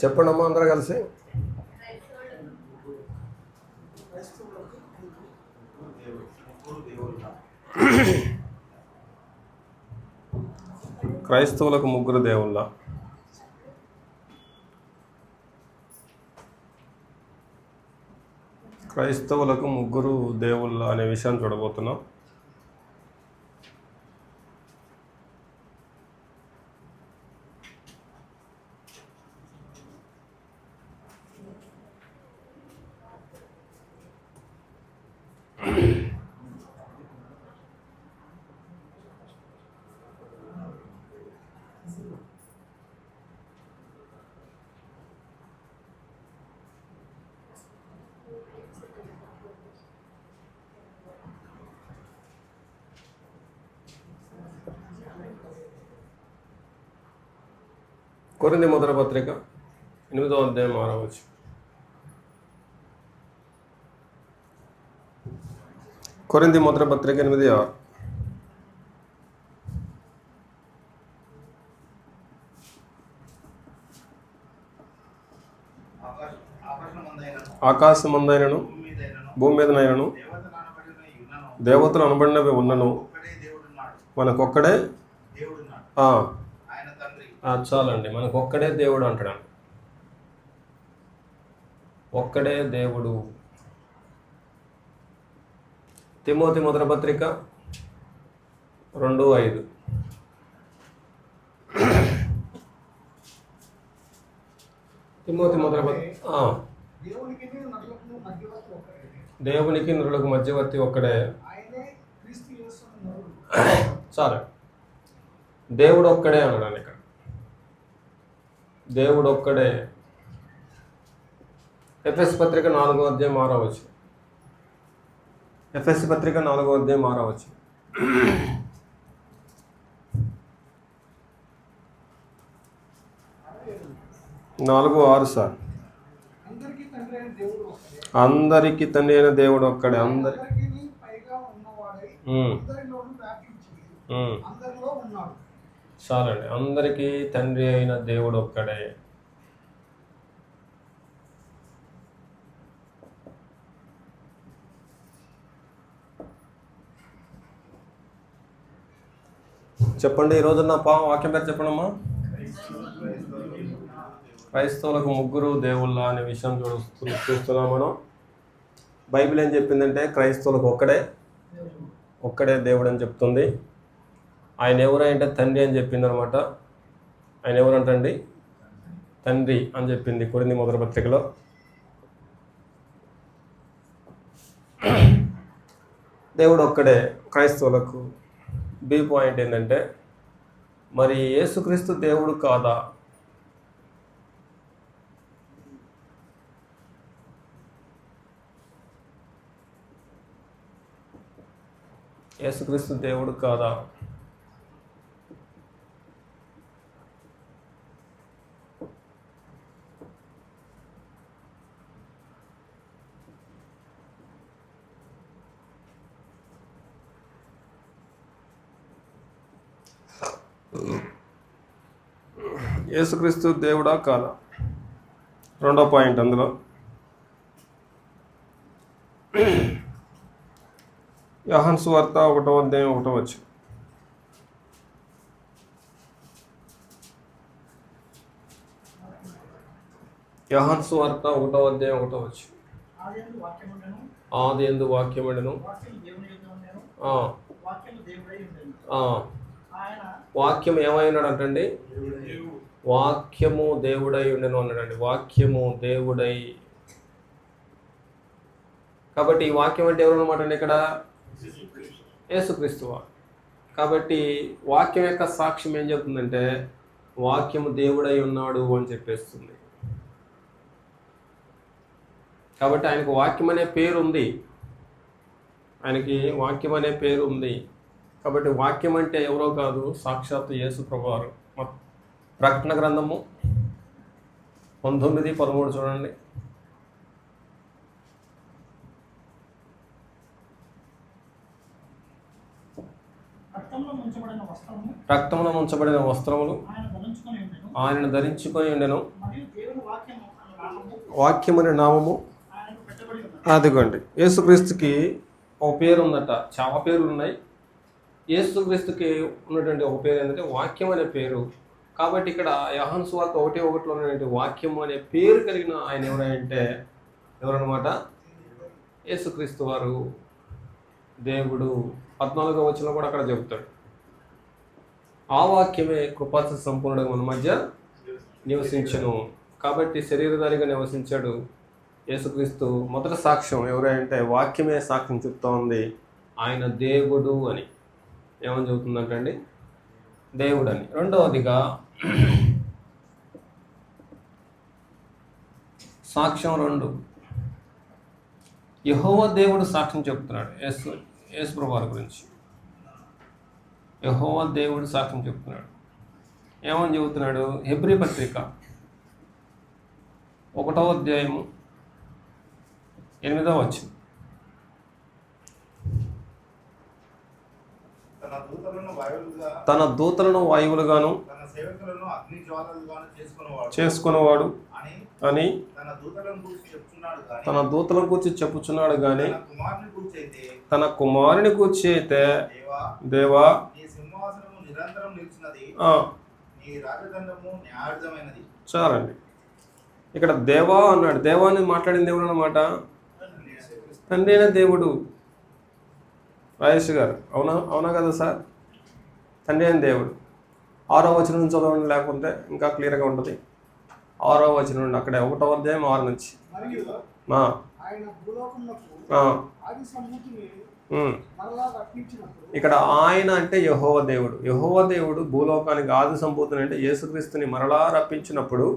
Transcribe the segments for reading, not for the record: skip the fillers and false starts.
చెప్పండి అమ్మా అందరూ కలిసి. క్రైస్తవులకు ముగ్గురు దేవుళ్ళ. క్రైస్తవులకు ముగ్గురు దేవుళ్ళ అనే విషయాన్ని చూడబోతున్నాం. కొరింథీ మొదటి పత్రిక 8వ అధ్యాయం 6వ వచనం. కొరింథీ మొదటి పత్రిక 8:6. ఆకాశమందైనను భూమి మీదనైనను దేవతలు అనబడినవి ఉన్నను మనకొక్కడే చాలండి, మనకొక్కడే దేవుడు అంటాడు. ఒక్కడే దేవుడు. తిమోతి మొదటి పత్రిక 2:5. తిమోతి మొదటి దేవునికి నరులకు మధ్యవర్తి ఒక్కడే. చాలు, దేవుడు ఒక్కడే అన్నాడు ఇక్కడ. దేవుడు ఒక్కడే. ఎఫెసీ పత్రిక 4వ అధ్యాయం 6వ వచనం. ఎఫెసీ పత్రిక 4వ అధ్యాయం 6వ వచనం. 4:6 సార్. అందరికీ తండ్రి అయిన దేవుడు ఒక్కడే. చాలండి, అందరికీ తండ్రి అయిన దేవుడు ఒక్కడే. చెప్పండి, ఈరోజు నా వాక్యం పేరు చెప్పండమ్మా. క్రైస్తవులకు ముగ్గురు దేవుళ్ళ అనే విషయం చూస్తున్నాం మనం. బైబిల్ ఏం చెప్పిందంటే క్రైస్తవులకు ఒక్కడే దేవుడు అని చెప్తుంది. ఆయన ఎవరంటే తండ్రి అని చెప్పింది అనమాట. ఆయన ఎవరంటండి? తండ్రి అని చెప్పింది కొరింథీ మొదటి పత్రికలో. దేవుడు ఒక్కడే క్రైస్తవులకు. బి పాయింట్ ఏంటంటే, మరి యేసుక్రీస్తు దేవుడు కాదా? యేసుక్రీస్తు దేవుడు కాదా? యేసుక్రీస్తు దేవుడా కాదా? రెండో పాయింట్ అందులో. యోహాను సువార్త 1వ అధ్యాయం 1వ వచనం. యోహాను సువార్త 1వ అధ్యాయం 1వ వచనం. ఆదియందు వాక్యము ఉండెను, వాక్యం ఏమై ఉన్నాడు అంటండి? వాక్యము దేవుడై ఉండెను అన్నాడండి. వాక్యము దేవుడై. కాబట్టి ఈ వాక్యం అంటే ఎవరు అనమాట అండి ఇక్కడ? యేసుక్రీస్తువా. కాబట్టి వాక్యం యొక్క సాక్ష్యం ఏం చెప్తుందంటే వాక్యము దేవుడై ఉన్నాడు అని చెప్పేస్తుంది. కాబట్టి ఆయనకు వాక్యం అనే పేరు ఉంది. ఆయనకి వాక్యం అనే పేరు ఉంది. కాబట్టి వాక్యం అంటే ఎవరో కాదు, సాక్షాత్తు యేసు ప్రభువారు. ప్రకటన గ్రంథము 19:13 చూడండి. రక్తములో ముంచబడిన వస్త్రములు ఆయన ధరించుకొని ఉండెను. వాక్యం అనే నామము అదిగోండి. యేసుక్రీస్తుకి ఒక పేరు ఉందట, చాలా పేర్లు ఉన్నాయి. యేసుక్రీస్తుకి ఉన్నటువంటి ఒక పేరు ఏంటంటే వాక్యం అనే పేరు. కాబట్టి ఇక్కడ యోహాను సువార్త 1:1 ఉన్నటువంటి వాక్యం అనే పేరు కలిగిన ఆయన ఎవరంటే ఎవరన్నమాట? యేసుక్రీస్తు వారు దేవుడు. 14వ వచనంలో కూడా అక్కడ చెబుతాడు, ఆ వాక్యమే కృపాసత్య సంపూర్ణంగా మన మధ్య నివసించను. కాబట్టి శరీరధారిగా నివసించాడు యేసుక్రీస్తు. మొదటి సాక్ష్యం ఎవరంటే వాక్యమే సాక్ష్యం చెప్తా ఉంది ఆయన దేవుడు అని. ఏమని చెబుతుందంటండి? దేవుడు అని. రెండవదిగా సాక్ష్యం 2, యెహోవా దేవుడు సాక్ష్యం చెప్తున్నాడు యేసు ప్రభువారి గురించి. యెహోవా దేవుడు సాక్ష్యం చెప్తున్నాడు. ఏమని చెబుతున్నాడు? హెబ్రీ పత్రిక 1వ అధ్యాయము 8వ వచనం. తన దూతలను వాయువులుగాను చేసుకునేవాడు అని తన దూతలను గూర్చి చెప్పుచున్నాడు కానీ తన కుమారుని గూర్చి అయితే దేవా చాలండి. ఇక్కడ దేవా అన్నాడు. దేవాన్ని మాట్లాడిన దేవుడు అన్నమాట తండ్రి అయిన దేవుడు. రాజేష్ గారు అవునా కదా సార్? తండ్రి అయిన దేవుడు. 6వ వచనం నుంచి చదవండి, లేకపోతే ఇంకా క్లియర్గా ఉంటుంది. 6వ వచనం నుండి అక్కడే 1వ అధ్యాయం 6 నుంచి. ఇక్కడ ఆయన అంటే యెహోవా దేవుడు. యెహోవా దేవుడు భూలోకానికి ఆది సంభూతిని అంటే యేసుక్రీస్తుని మరలా రప్పించినప్పుడు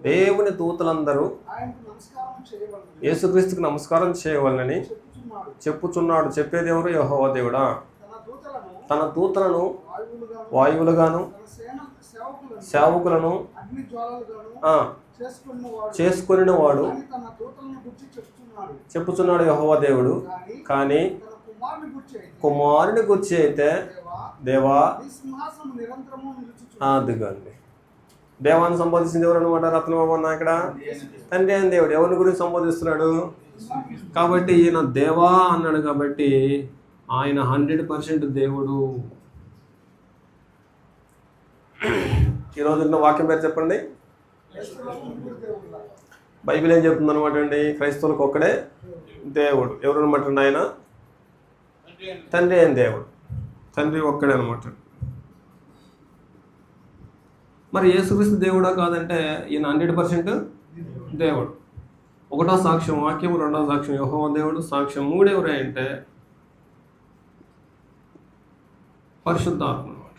దేవుని దూతలందరూ యేసుక్రీస్తుకి నమస్కారం చేయవాలని చెప్పుచున్నాడు. చెప్పేది ఎవరు? యెహోవా దేవుడా. తన దూతలను వాయువులుగాను సేవకులను చేసుకుని వాడు చెప్పుచున్నాడు యెహోవా దేవుడు. కానీ కుమారుని గురించి అయితే దేవా అదిగండి. దేవాన్ని సంబోధించింది ఎవరు అనమాట? రత్నబాబు అన్న ఇక్కడ తండ్రి అయిన దేవుడు. ఎవరిని గురించి సంబోధిస్తున్నాడు? కాబట్టి ఈయన దేవా అన్నాడు కాబట్టి ఆయన 100% దేవుడు. ఈరోజు వాక్యం పేరు చెప్పండి. బైబిల్ ఏం చెప్తుంది అనమాట అండి? క్రైస్తవులకు ఒక్కడే దేవుడు. ఎవరు అనమాట? ఆయన తండ్రి అయిన దేవుడు. తండ్రి ఒక్కడే అనమాట. మరి యేసుక్రీస్తు దేవుడా కాదంటే ఈయన 100% దేవుడు. 1వ సాక్ష్యం వాక్యం, 2వ సాక్ష్యం యెహోవా దేవుడు, సాక్ష్యం 3 ఎవరే అంటే పరిశుద్ధాత్మ అనమాట.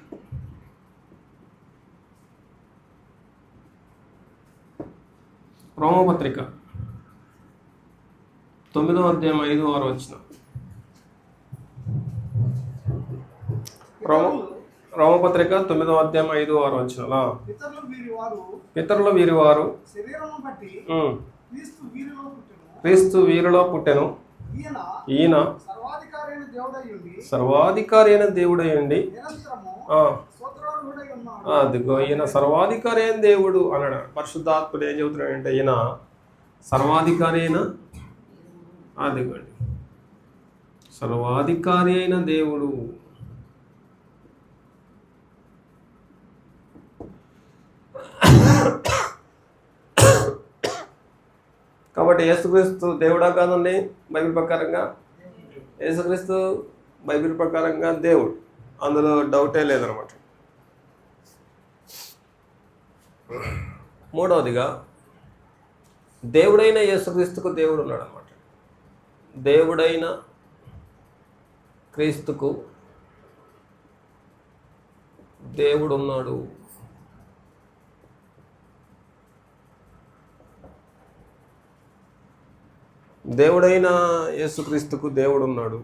రోమపత్రిక 9వ అధ్యాయం 5-6 వచనం. రోమపత్రిక 9వ అధ్యాయం 5-6 వచనం. పితరులు వీరివారు క్రీస్తు వీరిలో పుట్టెను. ఈయన సర్వాధికారి అయిన దేవుడయ్యండి. అదిగో ఈయన సర్వాధికారి అయిన దేవుడు అన్నాడు. పరిశుద్ధాత్ముడు ఏం చెబుతున్నాడంటే ఈయన సర్వాధికారి అయిన, అదిగోండి సర్వాధికారి అయిన దేవుడు. కాబట్టి యేసుక్రీస్తు దేవుడా కాదండి బైబిల్ ప్రకారంగా? యేసుక్రీస్తు బైబిల్ ప్రకారంగా దేవుడు, అందులో డౌటే లేదనమాట. మూడవదిగా దేవుడైన యేసుక్రీస్తుకు దేవుడు ఉన్నాడు అనమాట. దేవుడైన క్రీస్తుకు దేవుడు ఉన్నాడు. దేవుడైన యేసుక్రీస్తుకు దేవుడు ఉన్నాడు.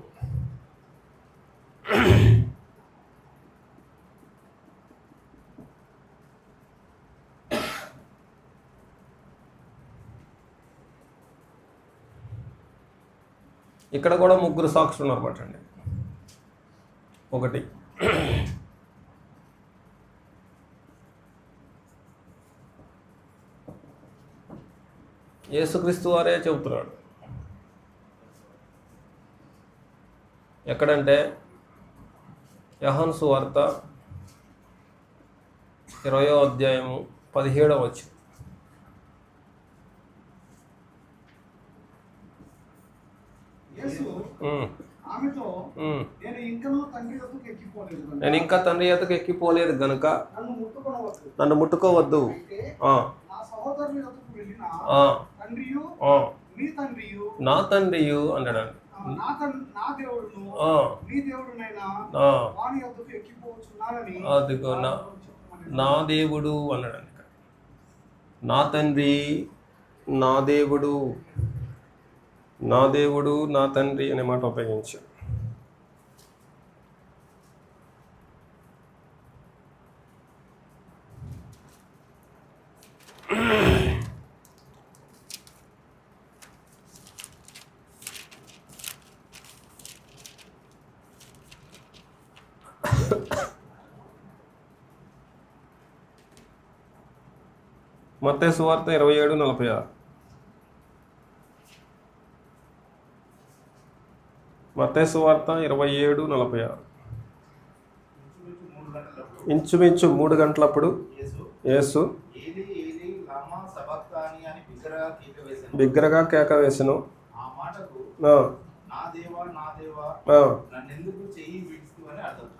ఇక్కడ కూడా 3 సాక్షులు ఉన్నారన్నమాట అండి. ఒకటి యేసుక్రీస్తు వారే చెబుతున్నాడు. ఎక్కడంటే యోహాను సువార్త 20వ అధ్యాయము 17వ వచనం. నేను ఇంకా తండ్రి యొద్దకు ఎక్కిపోలేదు గనుక నన్ను ముట్టుకోవద్దు. నా తండ్రియు అన్నాడు. అదిగో నా దేవుడు అన్నాడు. నా తండ్రి, నా దేవుడు, నా దేవుడు, నా తండ్రి అనే మాట ఉపయోగించాడు. మత్తయి సువార్త 27:46. మత్తయి సువార్త 27:46. ఇంచుమించు 3 గంటలప్పుడు యేసు బిగ్గరగా కేక వేసెను.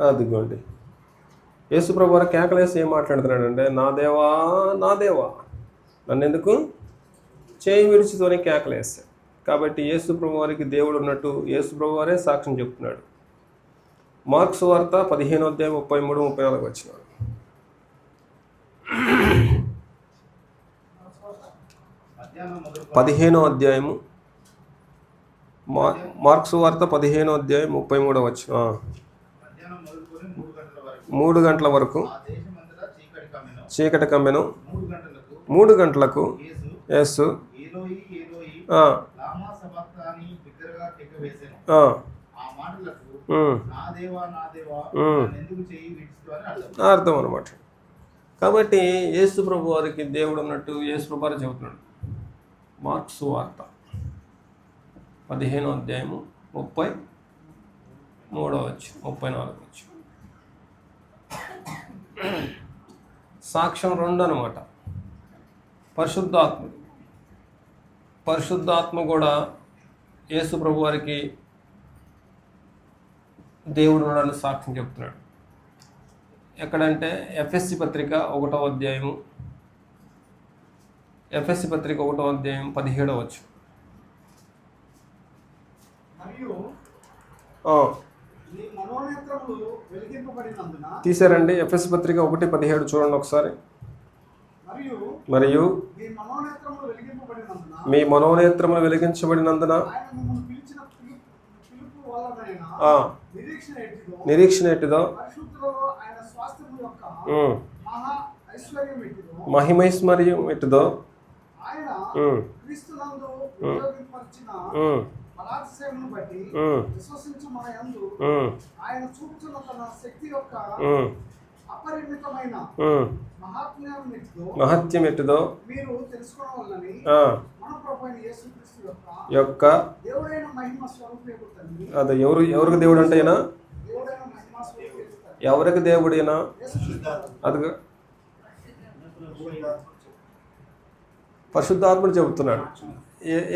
అదిగోండి, యేసు ప్రభువు వారు కేకలేసి ఏం మాట్లాడుతున్నాడంటే, నా దేవా, నా దేవా, నన్నెందుకు చేయి విడిచితోనే కేకలేస్తాడు. కాబట్టి యేసు ప్రభు వారికి దేవుడు ఉన్నట్టు యేసు ప్రభు వారే సాక్ష్యం చెప్తున్నాడు. మార్కు సువార్త 15వ అధ్యాయం 33-34 వచనాలు. మార్కు సువార్త 15వ అధ్యాయం 33వ వచనం. 3 గంటల వరకు చీకటి కమ్మెను. 3 గంటలకు యేసు అర్థం అన్నమాట. కాబట్టి యేసు ప్రభు వారికి దేవుడు ఉన్నట్టు యేసు ప్రభు వారు చెబుతున్నాడు. మార్కు సువార్త 15వ అధ్యాయము 33వ వచనం 34వ వచనం. సాక్ష్యం 2 అన్నమాట. పరిశుద్ధాత్మ కూడా యేసు ప్రభు వారికి దేవుడు ఉన్నాడని సాక్ష్యం చెప్తున్నాడు. ఎక్కడంటే ఎఫ్ఎస్సి పత్రిక 1వ అధ్యాయము 17వ వచనం. తీసారండి. ఎఫ్ఎస్సి పత్రిక 1:17 చూడండి ఒకసారి. మరియు మీ మనోనేత్రములు వెలిగించబడినందున నిరీక్షణ ఎట్టిదో, మహిమైశ్వర్యం ఎట్టిదో, మహత్యం ఎట్టిదో యొక్క అది ఎవరికి దేవుడు అంటే అయినా ఎవరికి దేవుడైనా అది పరిశుద్ధాత్ముడు చెబుతున్నాడు.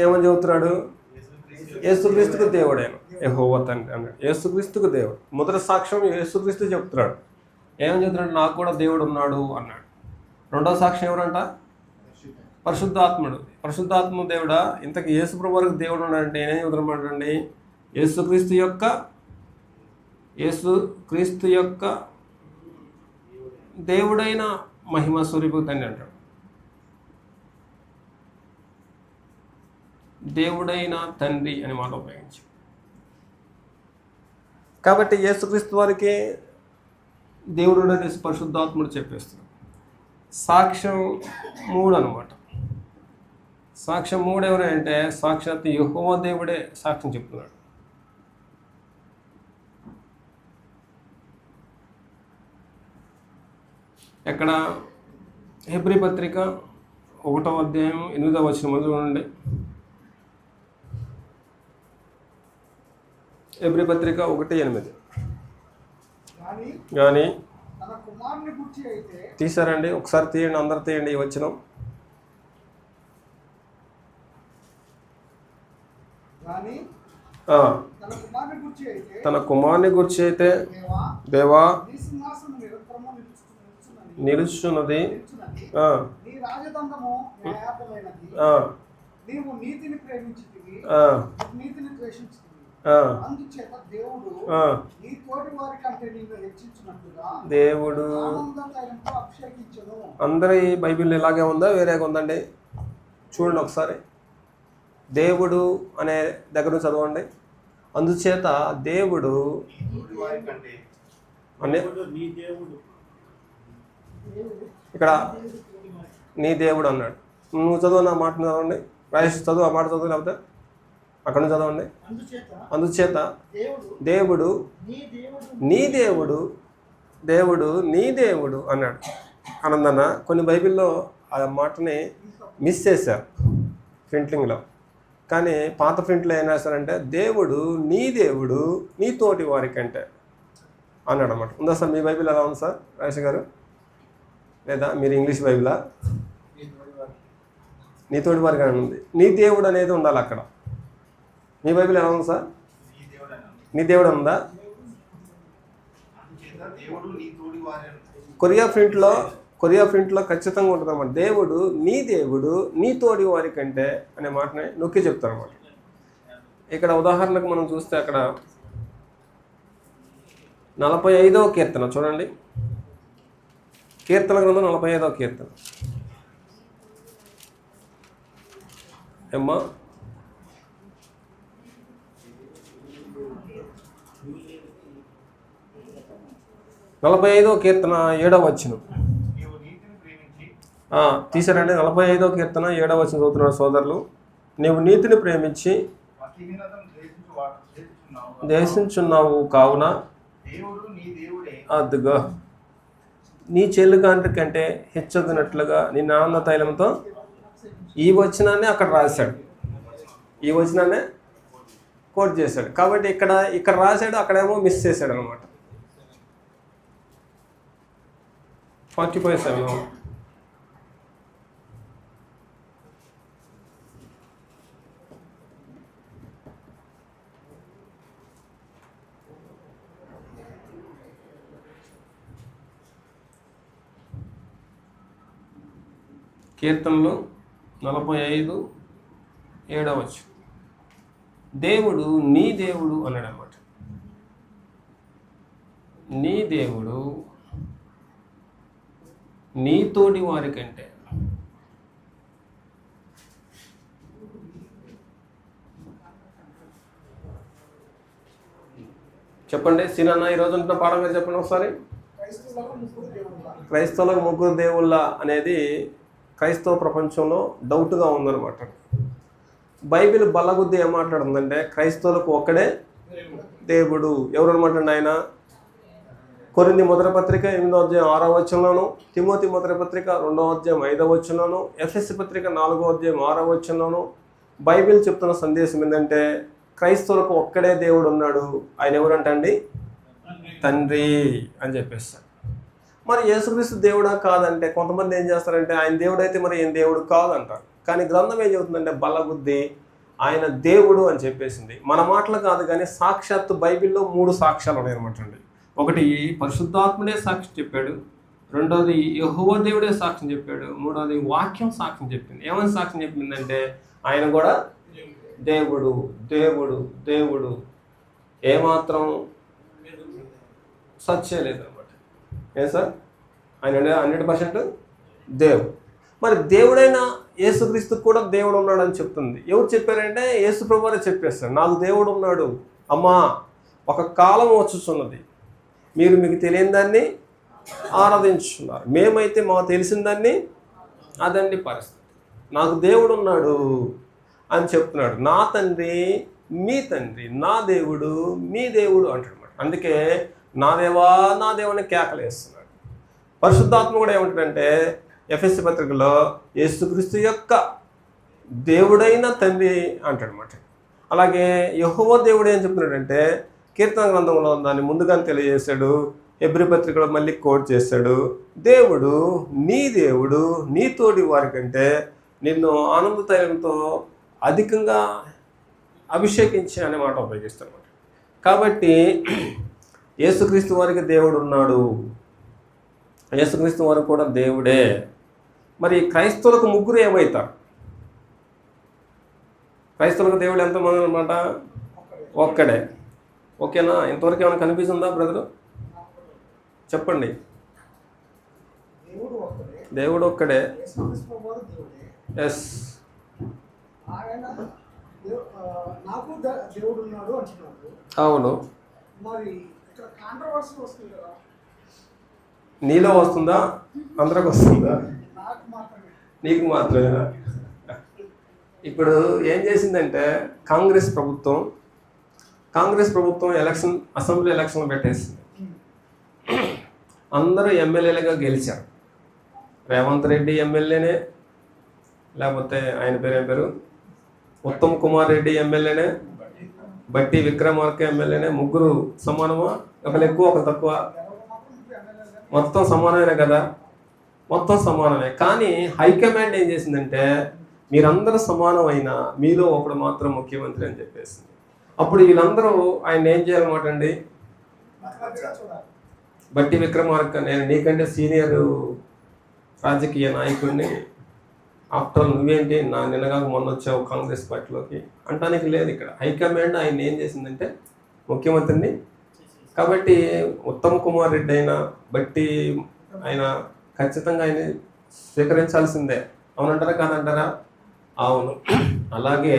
ఏమని చెబుతున్నాడు? యేసుక్రీస్తుకు దేవుడైన యెహోవా తండ్రి అన్నాడు. యేసుక్రీస్తుకు దేవుడు. మొదటి సాక్ష్యం యేసుక్రీస్తు చెప్తున్నాడు. ఏమని చెప్తున్నాడు? నాకు కూడా దేవుడు ఉన్నాడు అన్నాడు. రెండవ సాక్ష్యం ఎవరంట? పరిశుద్ధాత్ముడు. పరిశుద్ధాత్మ దేవుడా? ఇంతకు యేసు ప్రభు వారికి దేవుడు ఉన్నాడంటే నేనేం చెబుతున్నామంటండి? యేసుక్రీస్తు యొక్క దేవుడైన మహిమ స్వరూపకు తండ్రి అంటాడు. దేవుడైన తండ్రి అనే మాట ఉపయోగించి. కాబట్టి యేసుక్రీస్తు వారికి దేవుడు అనేసి పరిశుద్ధాత్ముడు చెప్పేస్తున్నాడు. సాక్ష్యం 3 అన్నమాట. సాక్ష్యం 3 ఎవరంటే సాక్షాత్ యెహోవా దేవుడే సాక్ష్యం చెప్తున్నాడు. ఎక్కడ? హెబ్రీ పత్రిక 1వ అధ్యాయం 8వ వచనం మొదలు చూడండి. ఎబ్రీ పత్రిక 1:8. కానీ తీసారండి, ఒకసారి తీయండి, అందరు తీయండి ఈ వచనం. తన కుమారుని గురించి అయితే దేవా నిలుచున్నది, దేవుడు అందరి బైబిల్ ఇలాగే ఉందా వేరేగా ఉందండి? చూడండి ఒకసారి. దేవుడు అనే దగ్గర నుంచి చదవండి. అందుచేత దేవుడు అనే ఇక్కడ నీ దేవుడు అన్నాడు. నువ్వు చదువు, నా మాట చదవండి. రాజేష్ చదువు, ఆ మాట చదువు, లేకపోతే అక్కడ నుంచి చదవండి. అందుచేత దేవుడు నీ దేవుడు, దేవుడు నీ దేవుడు అన్నాడు. అనందన్న కొన్ని బైబిల్లో ఆ మాటని మిస్ చేశారు ప్రింటింగ్లో. కానీ పాత ప్రింట్లో ఏం రాశారంటే దేవుడు నీ తోటి వారికంటే అన్నాడు అన్నమాట. ఉందా సార్ మీ బైబిల్ ఎలా ఉంది సార్ రాజేష్ గారు? లేదా మీరు ఇంగ్లీష్ బైబిలా? నీ తోటి వారికి అని ఉంది. నీ దేవుడు అనేది ఉండాలి అక్కడ. మీ బైబిల్ ఎలా ఉంది సార్? నీ దేవుడు ఉందా? కొరియా ప్రింట్లో ఖచ్చితంగా ఉంటుంది అన్నమాట. దేవుడు నీ తోడి వారి కంటే అనే మాటని నొక్కి చెప్తారు అన్నమాట. ఇక్కడ ఉదాహరణకు మనం చూస్తే అక్కడ 45వ కీర్తన చూడండి. కీర్తన గ్రంథం 45వ కీర్తన. ఏమ్మా 45వ కీర్తన 7వ వచనం తీసారండి. 45వ కీర్తన 7వ వచనం చదువుతున్నారు సోదరులు. నీవు నీతిని ప్రేమించి దేశించున్నావు కావున అదిగో నీ చెల్లుగాంటి కంటే హెచ్చొద్దినట్లుగా నీ ఆనంద తైలంతో ఈ వచనాన్ని అక్కడ రాశాడు, ఈ వచనాన్ని కోట్ చేశాడు. కాబట్టి ఇక్కడ రాశాడు, అక్కడేమో మిస్ చేశాడు అనమాట. 45:7 కీర్తనలు 45:7 దేవుడు నీ దేవుడు అన్నాడు అన్నమాట. నీ దేవుడు నీ తోటి వారి కంటే చెప్పండి. సినాన్న ఈరోజు ఉంటున్న పాఠం మీద చెప్పండి ఒకసారి. క్రైస్తవులకు ముగ్గురు దేవుళ్ళ అనేది క్రైస్తవ ప్రపంచంలో డౌట్గా ఉందన్నమాట. బైబిల్ బల్లగుద్ది ఏం మాట్లాడుతుందంటే క్రైస్తవులకు ఒక్కడే దేవుడు. ఎవరు అనమాటండి ఆయన? కొరింథీ మొదటి పత్రిక 8వ అధ్యాయం 6వ వచనంలోను, తిమోతి మొదటి పత్రిక 2వ అధ్యాయం 5వ వచనంలోను, ఎఫెసీ పత్రిక 4వ అధ్యాయం 6వ వచనంలోను బైబిల్ చెప్తున్న సందేశం ఏంటంటే క్రైస్తవులకు ఒక్కడే దేవుడు ఉన్నాడు. ఆయన ఎవరంటండి? తండ్రి అని చెప్పేస్తాడు. మరి యేసుక్రీస్తు దేవుడా కాదంటే కొంతమంది ఏం చేస్తారంటే ఆయన దేవుడు అయితే మరి ఏం దేవుడు కాదంటారు. కానీ గ్రంథం ఏం చెబుతుందంటే బల్లగుద్ది ఆయన దేవుడు అని చెప్పేసింది. మన మాటలు కాదు కానీ సాక్షాత్తు బైబిల్లో 3 సాక్ష్యాలు ఉన్నాయన్నమాట అండి. ఒకటి పరిశుద్ధాత్ముడే సాక్ష్యం చెప్పాడు, రెండోది యెహోవా దేవుడే సాక్ష్యం చెప్పాడు, మూడోది వాక్యం సాక్ష్యం చెప్పింది. ఏమని సాక్ష్యం చెప్పిందంటే ఆయన కూడా దేవుడు దేవుడు దేవుడు, ఏమాత్రం సత్యం లేదన్నమాట. ఏం సార్? ఆయన 100% దేవుడు. మరి దేవుడైన యేసుక్రీస్తు కూడా దేవుడు ఉన్నాడని చెప్తుంది. ఎవరు చెప్పారంటే యేసు ప్రభువారే చెప్పేస్తాడు, నాకు దేవుడు ఉన్నాడు అమ్మా, ఒక కాలం వచ్చుచున్నది, మీరు మీకు తెలియని దాన్ని ఆరాధించుతున్నారు, మేమైతే మాకు తెలిసిన దాన్ని అదండి పరిస్థితి. నాకు దేవుడు ఉన్నాడు అని చెప్తున్నాడు. నా తండ్రి మీ తండ్రి, నా దేవుడు మీ దేవుడు అంటాడు అన్నమాట. అందుకే నా దేవా నా దేవుని కేకలేస్తున్నాడు. పరిశుద్ధాత్మ కూడా ఏమంటాడంటే ఎఫెసీ పత్రికలో యేసుక్రీస్తు యొక్క దేవుడైన తండ్రి అంటాడనమాట. అలాగే యెహోవా దేవుడు ఏం చెప్తున్నాడంటే కీర్తన గ్రంథంలో దాన్ని ముందుగానే తెలియజేశాడు. హెబ్రీ పత్రికలో మళ్ళీ కోట్ చేశాడు. దేవుడు నీ తోడి వారి కంటే నిన్ను ఆనంద తైలంతో అధికంగా అభిషేకించి అనే మాట ఉపయోగిస్తాడు. కాబట్టి యేసుక్రీస్తు వారికి దేవుడు ఉన్నాడు, యేసుక్రీస్తు వారికి కూడా దేవుడే. మరి క్రైస్తవులకు ముగ్గురు ఏమవుతారు? క్రైస్తవులకు దేవుడు ఎంతమంది అనమాట? ఒక్కడే. ఓకేనా? ఇంతవరకు ఏమైనా కనిపిస్తుందా బ్రదరు? చెప్పండి. దేవుడు ఒక్కడే. ఎస్. అవును. నీలో వస్తుందా? అందరికి వస్తుందా? నీకు మాత్రమేనా? ఇప్పుడు ఏం చేసిందంటే కాంగ్రెస్ ప్రభుత్వం అసెంబ్లీ ఎలక్షన్ పెట్టేసింది. అందరూ ఎమ్మెల్యేలుగా గెలిచారు. రేవంత్ రెడ్డి ఎమ్మెల్యేనే, లేకపోతే ఆయన పేరు ఉత్తమ్ కుమార్ రెడ్డి ఎమ్మెల్యేనే, బట్టి విక్రమార్క ఎమ్మెల్యేనే. ముగ్గురు సమానమా? ఒకరు ఎక్కువ ఒకరు తక్కువ? మొత్తం సమానమే కదా, మొత్తం సమానమే. కానీ హైకమాండ్ ఏం చేసిందంటే మీరందరూ సమానమైన మీలో ఒకడు మాత్రం ముఖ్యమంత్రి అని చెప్పేసింది. అప్పుడు వీళ్ళందరూ ఆయన ఏం చేయాలన్నమాట అండి, బట్టి విక్రమార్క నేను నీకంటే సీనియర్ రాజకీయ నాయకుడిని, ఆఫ్టర్ నువ్వేంటి నిన్నగా మొన్న వచ్చావు కాంగ్రెస్ పార్టీలోకి అంటానికి లేదు. ఇక్కడ హైకమాండ్ ఆయన ఏం చేసిందంటే ముఖ్యమంత్రిని. కాబట్టి ఉత్తమ్ కుమార్ రెడ్డి అయినా బట్టి ఆయన ఖచ్చితంగా ఆయన స్వీకరించాల్సిందే. అవునంటారా కాదంటారా? అవును. అలాగే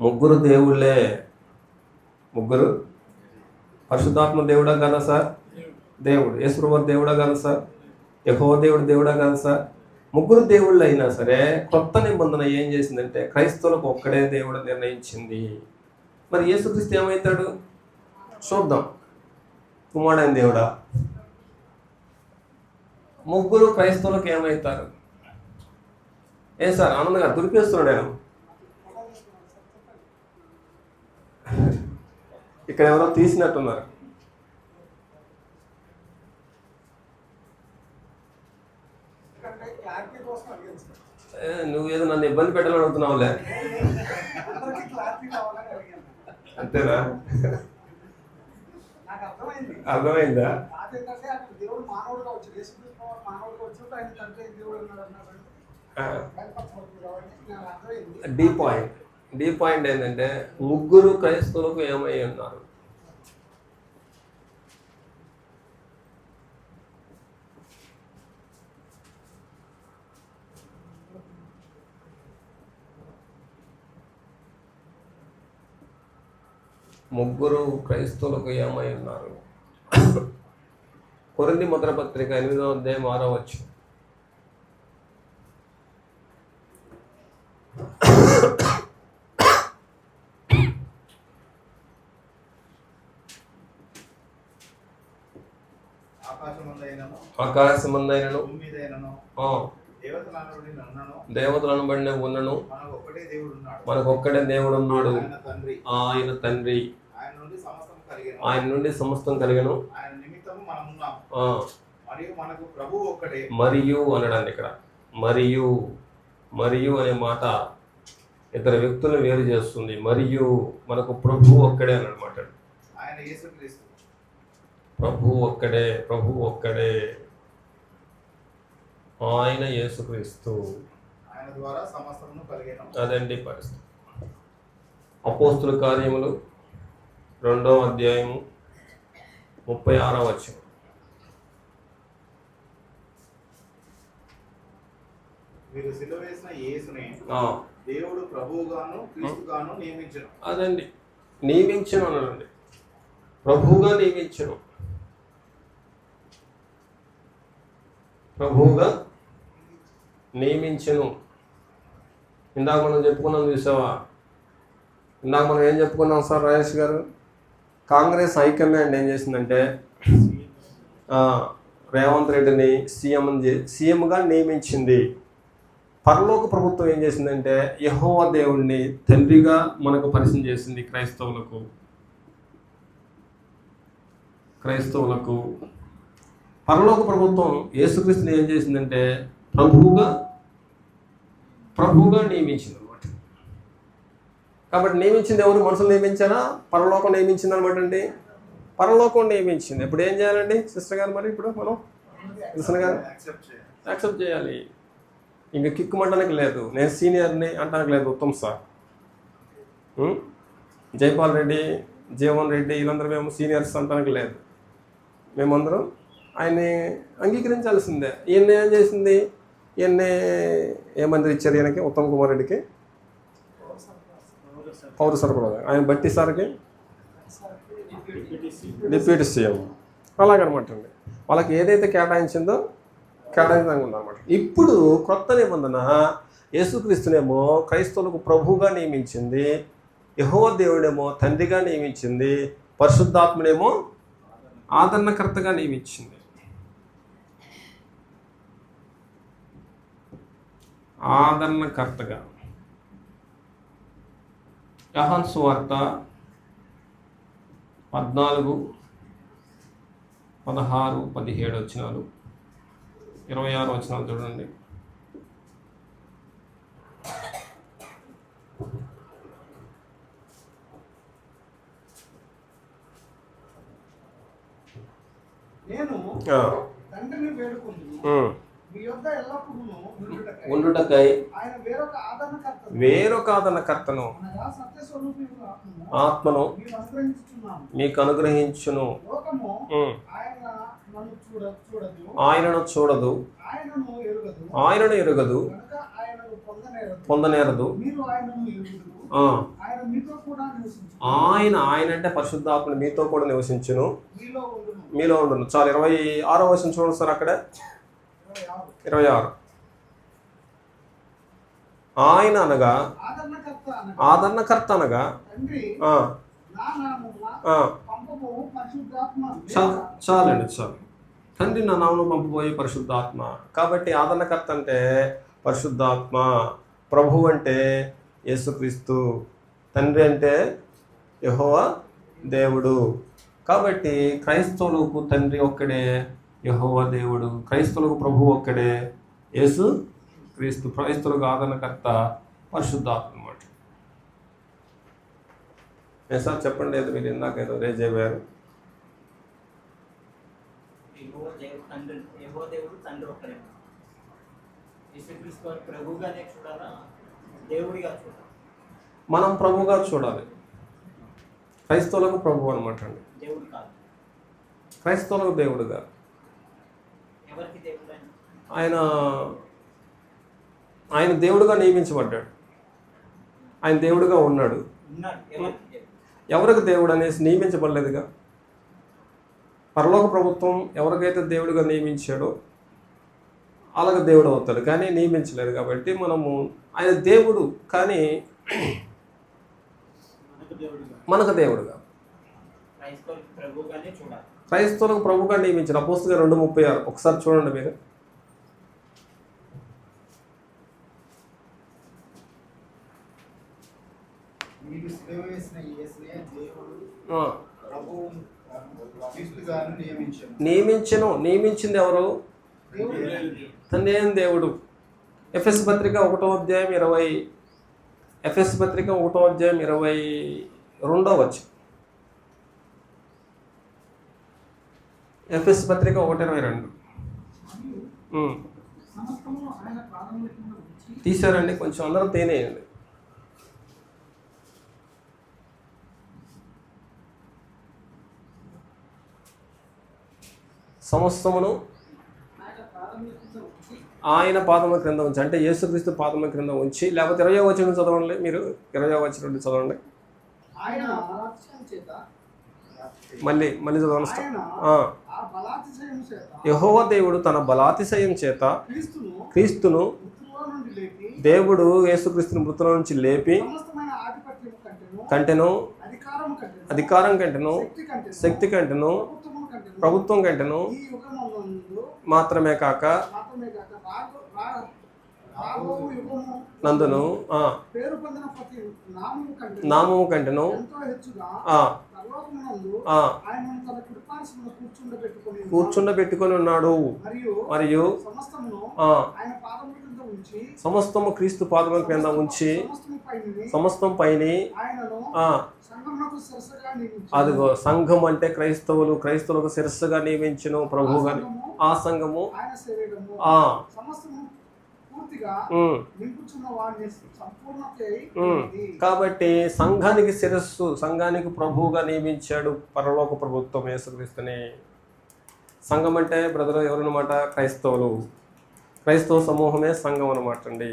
ముగ్గురు దేవుళ్ళే. ముగ్గురు పరిశుద్ధాత్మ దేవుడా కదా సార్? దేవుడు యేసుప్రభు దేవుడా కదా సార్? యెహోవా దేవుడా కదా సార్? ముగ్గురు దేవుళ్ళు అయినా సరే కొత్త నిబంధన ఏం చేసిందంటే క్రైస్తవులకు ఒక్కడే దేవుడు నిర్ణయించింది. మరి యేసుక్రీస్తు ఏమవుతాడు చూద్దాం. కుమారుడైన దేవుడా? ముగ్గురు క్రైస్తవులకు ఏమవుతారు? ఏ సార్ ఆనందంగా దురిపేస్తున్నాడు ఆయన. ఇక్కడ ఎవరో తీసినట్టున్నారు. నువ్వేదో నన్ను ఇబ్బంది పెట్టాలని అడుగుతున్నావులే, అంతేనా? అర్థమైందా? డీ పాయింట్ ఏంటంటే ముగ్గురు క్రైస్తవులకు ఏమై ఉన్నారు? ముగ్గురు క్రైస్తవులకు ఏమై ఉన్నారు? కొరింథీ మొదటి పత్రిక 8వ అధ్యాయం 6వ వచనం. ఆకాశమందైనను దేవతలను బడిన ఉన్నను మనకు ఒక్కడే దేవుడు ఉన్నాడు, ఆయన తండ్రి. ఆయన నుండి సమస్తం కలిగను. మరియు అనడానికి ఇక్కడ మరియు అనే మాట ఇద్దరు వ్యక్తులను వేరు చేస్తుంది. మరియు మనకు ప్రభు ఒక్కడే అని అనమాట. ప్రభు ఒక్కడే ఆయన యేసుక్రీస్తు. అదండి పరిస్థితి. అపోస్తుల కార్యములు 2వ అధ్యాయము 36వ వచనం. మీరు సిలువ వేసిన యేసుని దేవుడు ప్రభువుగాను క్రీస్తుగాను నియమించెను. అదండి నియమించెను అనండి. ప్రభువుగా నియమించెను. ప్రభువుగా నియమించెను. ఇందాక మనం చెప్పుకున్నాం చూసావా? ఇందాక మనం ఏం చెప్పుకున్నాం సార్ రాజేష్ గారు? కాంగ్రెస్ హైకమాండ్ ఏం చేసిందంటే రేవంత్ రెడ్డిని సీఎంగా నియమించింది. పరలోక ప్రభుత్వం ఏం చేసిందంటే యెహోవా దేవుణ్ణి తండ్రిగా మనకు పరిచయం చేసింది క్రైస్తవులకు. పరలోక ప్రభుత్వం యేసుక్రీస్తుని ఏం చేసిందంటే ప్రభువుగా నియమించింది అనమాట. కాబట్టి నియమించింది ఎవరు? మనుషులు నియమించారా? పరలోకం నియమించింది అనమాట అండి. పరలోకం నియమించింది. ఇప్పుడు ఏం చేయాలండి సిస్టర్ గారు? మరి ఇప్పుడు మనం కృష్ణ గారు యాక్సెప్ట్ చేయాలి. ఇంకా కిక్కుమంటానికి లేదు, నేను సీనియర్ని అంటానికి లేదు. ఉత్తమ్ సార్, జైపాల్ రెడ్డి, జీవన్ రెడ్డి వీళ్ళందరూ మేము సీనియర్స్ అంటానికి లేదు. మేమందరం ఆయన్ని అంగీకరించాల్సిందే. ఈయన ఏం చేసింది? ఈయన్ని ఏమంది ఇచ్చారు ఈయనకి? ఉత్తమ్ కుమార్ రెడ్డికి పౌర సరఫరా, ఆయన బట్టి సార్కి డిప్యూటీ సీఎం. అలాగనమాట అండి. వాళ్ళకి ఏదైతే కేటాయించిందో కేటాయించంగా ఉందన్నమాట. ఇప్పుడు క్రొత్త నిబంధన యేసుక్రీస్తునేమో క్రైస్తవులకు ప్రభువుగా నియమించింది, యెహోవా దేవుడేమో తండ్రిగా నియమించింది, పరిశుద్ధాత్మనేమో ఆదరణకర్తగా నియమించింది. ఆదరణకర్తగా. యోహాను సువార్త 14, 16, 17 వచనాలు, 26 వచనాలు చూడండి. నేను తండ్రిని వేడుకుంటున్నాను, మీ యొద్ద ఎల్లప్పుడూ ఉండుటకై ఆయన వేరొక ఆదరణకర్తను ఆత్మను మీకు అనుగ్రహించును. ఆయనను చూడదు, ఆయనను ఎరుగదు, పొందనేరదు. ఆయన అంటే పరిశుద్ధాత్మను మీతో కూడా నివసించును, మీలో ఉండును. చాలు. 26వ వచనం చూడండి సార్. అక్కడ 26. ఆయన అనగా ఆదరణకర్త అనగా చాలండి, చాలు. తండ్రి నా నామమున పంపబోయే పరిశుద్ధాత్మ. కాబట్టి ఆదరణకర్త అంటే పరిశుద్ధాత్మ, ప్రభు అంటే యేసుక్రీస్తు, తండ్రి అంటే యెహోవా దేవుడు. కాబట్టి క్రైస్తవులకు తండ్రి ఒక్కడే యెహోవా దేవుడు, క్రైస్తవులకు ప్రభు ఒక్కడే యేసు క్రీస్తు, క్రైస్తవులకు ఆదరణకర్త పరిశుద్ధాత్మ అన్నమాట. సార్ చెప్పండి, ఏదో మీరు ఇందాక ఏదో రేజ్ అయ్యారు. మనం ప్రభుగా చూడాలి. క్రైస్తవులకు ప్రభు అనమాట అండి. క్రైస్తవులకు దేవుడుగా. ఆయన దేవుడుగా నియమించబడ్డాడు. ఆయన దేవుడుగా ఉన్నాడు. ఎవరికి దేవుడు అనేసి నియమించబడలేదుగా. పరలోక ప్రభుత్వం ఎవరికైతే దేవుడిగా నియమించాడో అలాగే దేవుడు అవుతాడు, కానీ నియమించలేదు. కాబట్టి మనము ఆయన దేవుడు, కానీ మనకు దేవుడుగా, క్రైస్తవులకు ప్రభుగా నియమించాడు. అపోస్తలులు 2:36 ఒకసారి చూడండి మీరు. నియమించింది ఎవరు? తండ్రి అయిన దేవుడు. ఎఫెసు పత్రిక 1వ అధ్యాయం 22వ వచనం. ఎఫెసు పత్రిక 1:22 తీశారండి, కొంచెం అందరూ తేనేయండి. సమస్తమును ఆయన పాదముల క్రింద ఉంచి, అంటే యేసుక్రీస్తు పాదముల క్రింద ఉంచి. లేకపోతే 20వ వచనం చదవండి మీరు. 20వ వచనం చదవండి. మళ్ళీ చదవండి. యెహోవా దేవుడు తన బలాతిశయం చేత క్రీస్తును దేవుడు యేసుక్రీస్తుని మృతుల నుంచి లేపి అధికారం కంటెను, శక్తి కంటెను, కంటేను ఈ యుగమందు మాత్రమే కాక రాబోవు యుగము నందును పేరు పొందిన ప్రతి నామము కంటేను ఎంతో హెచ్చుగా పరలోకమునందు ఆయనను తన కుడిపార్శ్వమున కూర్చుండబెట్టుకొని ఉన్నాడు. మరియు ఆయన పాదముల కింద ఉంచి సమస్తము క్రీస్తు పాదముల కింద ఉంచి సమస్తం పైన అదిగో సంఘం అంటే క్రైస్తవులకు శిరస్సుగా నియమించును ప్రభువు గారు. ఆ సంఘము కాబట్టి సంఘానికి శిరస్సు, సంఘానికి ప్రభువుగా నియమించాడు పరలోక ప్రభుత్వం యేసుక్రీస్తుని. సంఘం అంటే బ్రదర్ ఎవరన్నమాట? క్రైస్తవ సమూహమే సంఘం అన్నమాట అండి.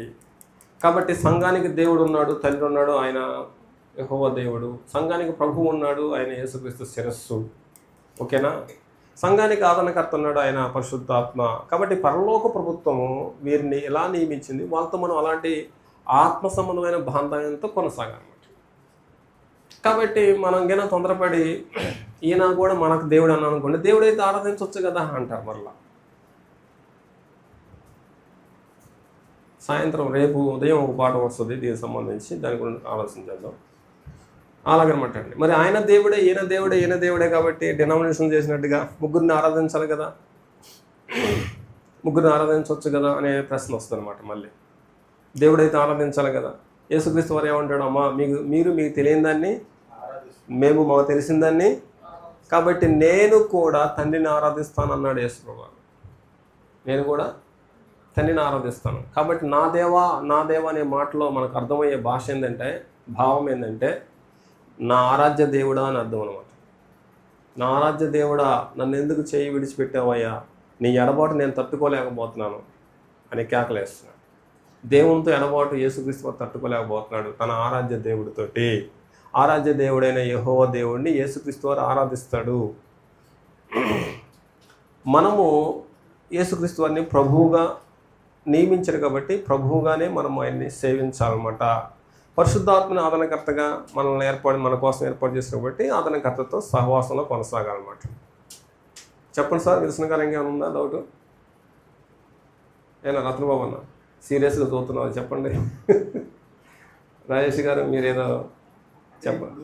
కాబట్టి సంఘానికి దేవుడు ఉన్నాడు, తండ్రి ఉన్నాడు, ఆయన యెహోవా దేవుడు. సంఘానికి ప్రభువు ఉన్నాడు, ఆయన యేసుక్రీస్తు శిరస్సు. ఓకేనా? సంఘానికి ఆదరణకర్త ఉన్నాడు, ఆయన పరిశుద్ధాత్మ. కాబట్టి పరలోక ప్రభుత్వము వీరిని ఎలా నియమించింది, వాళ్ళతో మనం అలాంటి ఆత్మ సంబంధమైన బాంధవ్యంతో కొనసాగాలన్నమాట. కాబట్టి మనం గిన తొందరపడి ఈయన కూడా మనకు దేవుడు అని అనుకోండి, దేవుడైతే ఆరాధించవచ్చు కదా అంటారు. మళ్ళా సాయంత్రం రేపు ఉదయం ఒక పాఠం వస్తుంది దీనికి సంబంధించి, దాని గురించి ఆలోచన చేద్దాం. అలాగనమాట అండి. మరి ఆయన దేవుడే, ఈయన దేవుడే కాబట్టి డినామినేషన్ చేసినట్టుగా ముగ్గురిని ఆరాధించాలి కదా, ముగ్గురిని ఆరాధించవచ్చు కదా అనే ప్రశ్న వస్తుంది అనమాట. మళ్ళీ దేవుడైతే ఆరాధించాలి కదా. యేసుక్రీస్తు వారు ఏమంటాడు? అమ్మా మీకు తెలియని దాన్ని మేము మాకు తెలిసిన దాన్ని, కాబట్టి నేను కూడా తండ్రిని ఆరాధిస్తాను అన్నాడు యేసుప్రభువు వారు. నేను కూడా తండ్రిని ఆరాధిస్తాను. కాబట్టి నా దేవా అనే మాటలో మనకు అర్థమయ్యే భాష ఏంటంటే, భావం ఏంటంటే, నా ఆరాధ్య దేవుడా అని అర్థం అనమాట. నా ఆరాధ్య దేవుడా, నన్ను ఎందుకు చేయి విడిచిపెట్టావయ్యా, నీ ఎడబాటు నేను తట్టుకోలేకపోతున్నాను అని కేకలేస్తున్నాడు. దేవునితో ఎడబాటు యేసుక్రీస్తు తట్టుకోలేకపోతున్నాడు. తన ఆరాధ్య దేవుడితోటి, ఆరాధ్య దేవుడైన యెహోవా దేవుడిని యేసుక్రీస్తు వారు ఆరాధిస్తాడు. మనము యేసుక్రీస్తు వారిని ప్రభువుగా నియమించారు కాబట్టి ప్రభువుగానే మనం ఆయన్ని సేవించాలన్నమాట. పరిశుద్ధాత్మని ఆదరణకర్తగా మన కోసం ఏర్పాటు చేసిన కాబట్టి ఆదరణకర్తతో సహవాసంలో కొనసాగాలన్నమాట. చెప్పండి సార్, విల్సన్ గారు ఇంకేమైనా ఉందా డౌట్? ఏనా రత్నబాబు అన్న సీరియస్గా చూస్తున్నారు, చెప్పండి. రాజేష్ గారు మీరేదో చెప్పండి.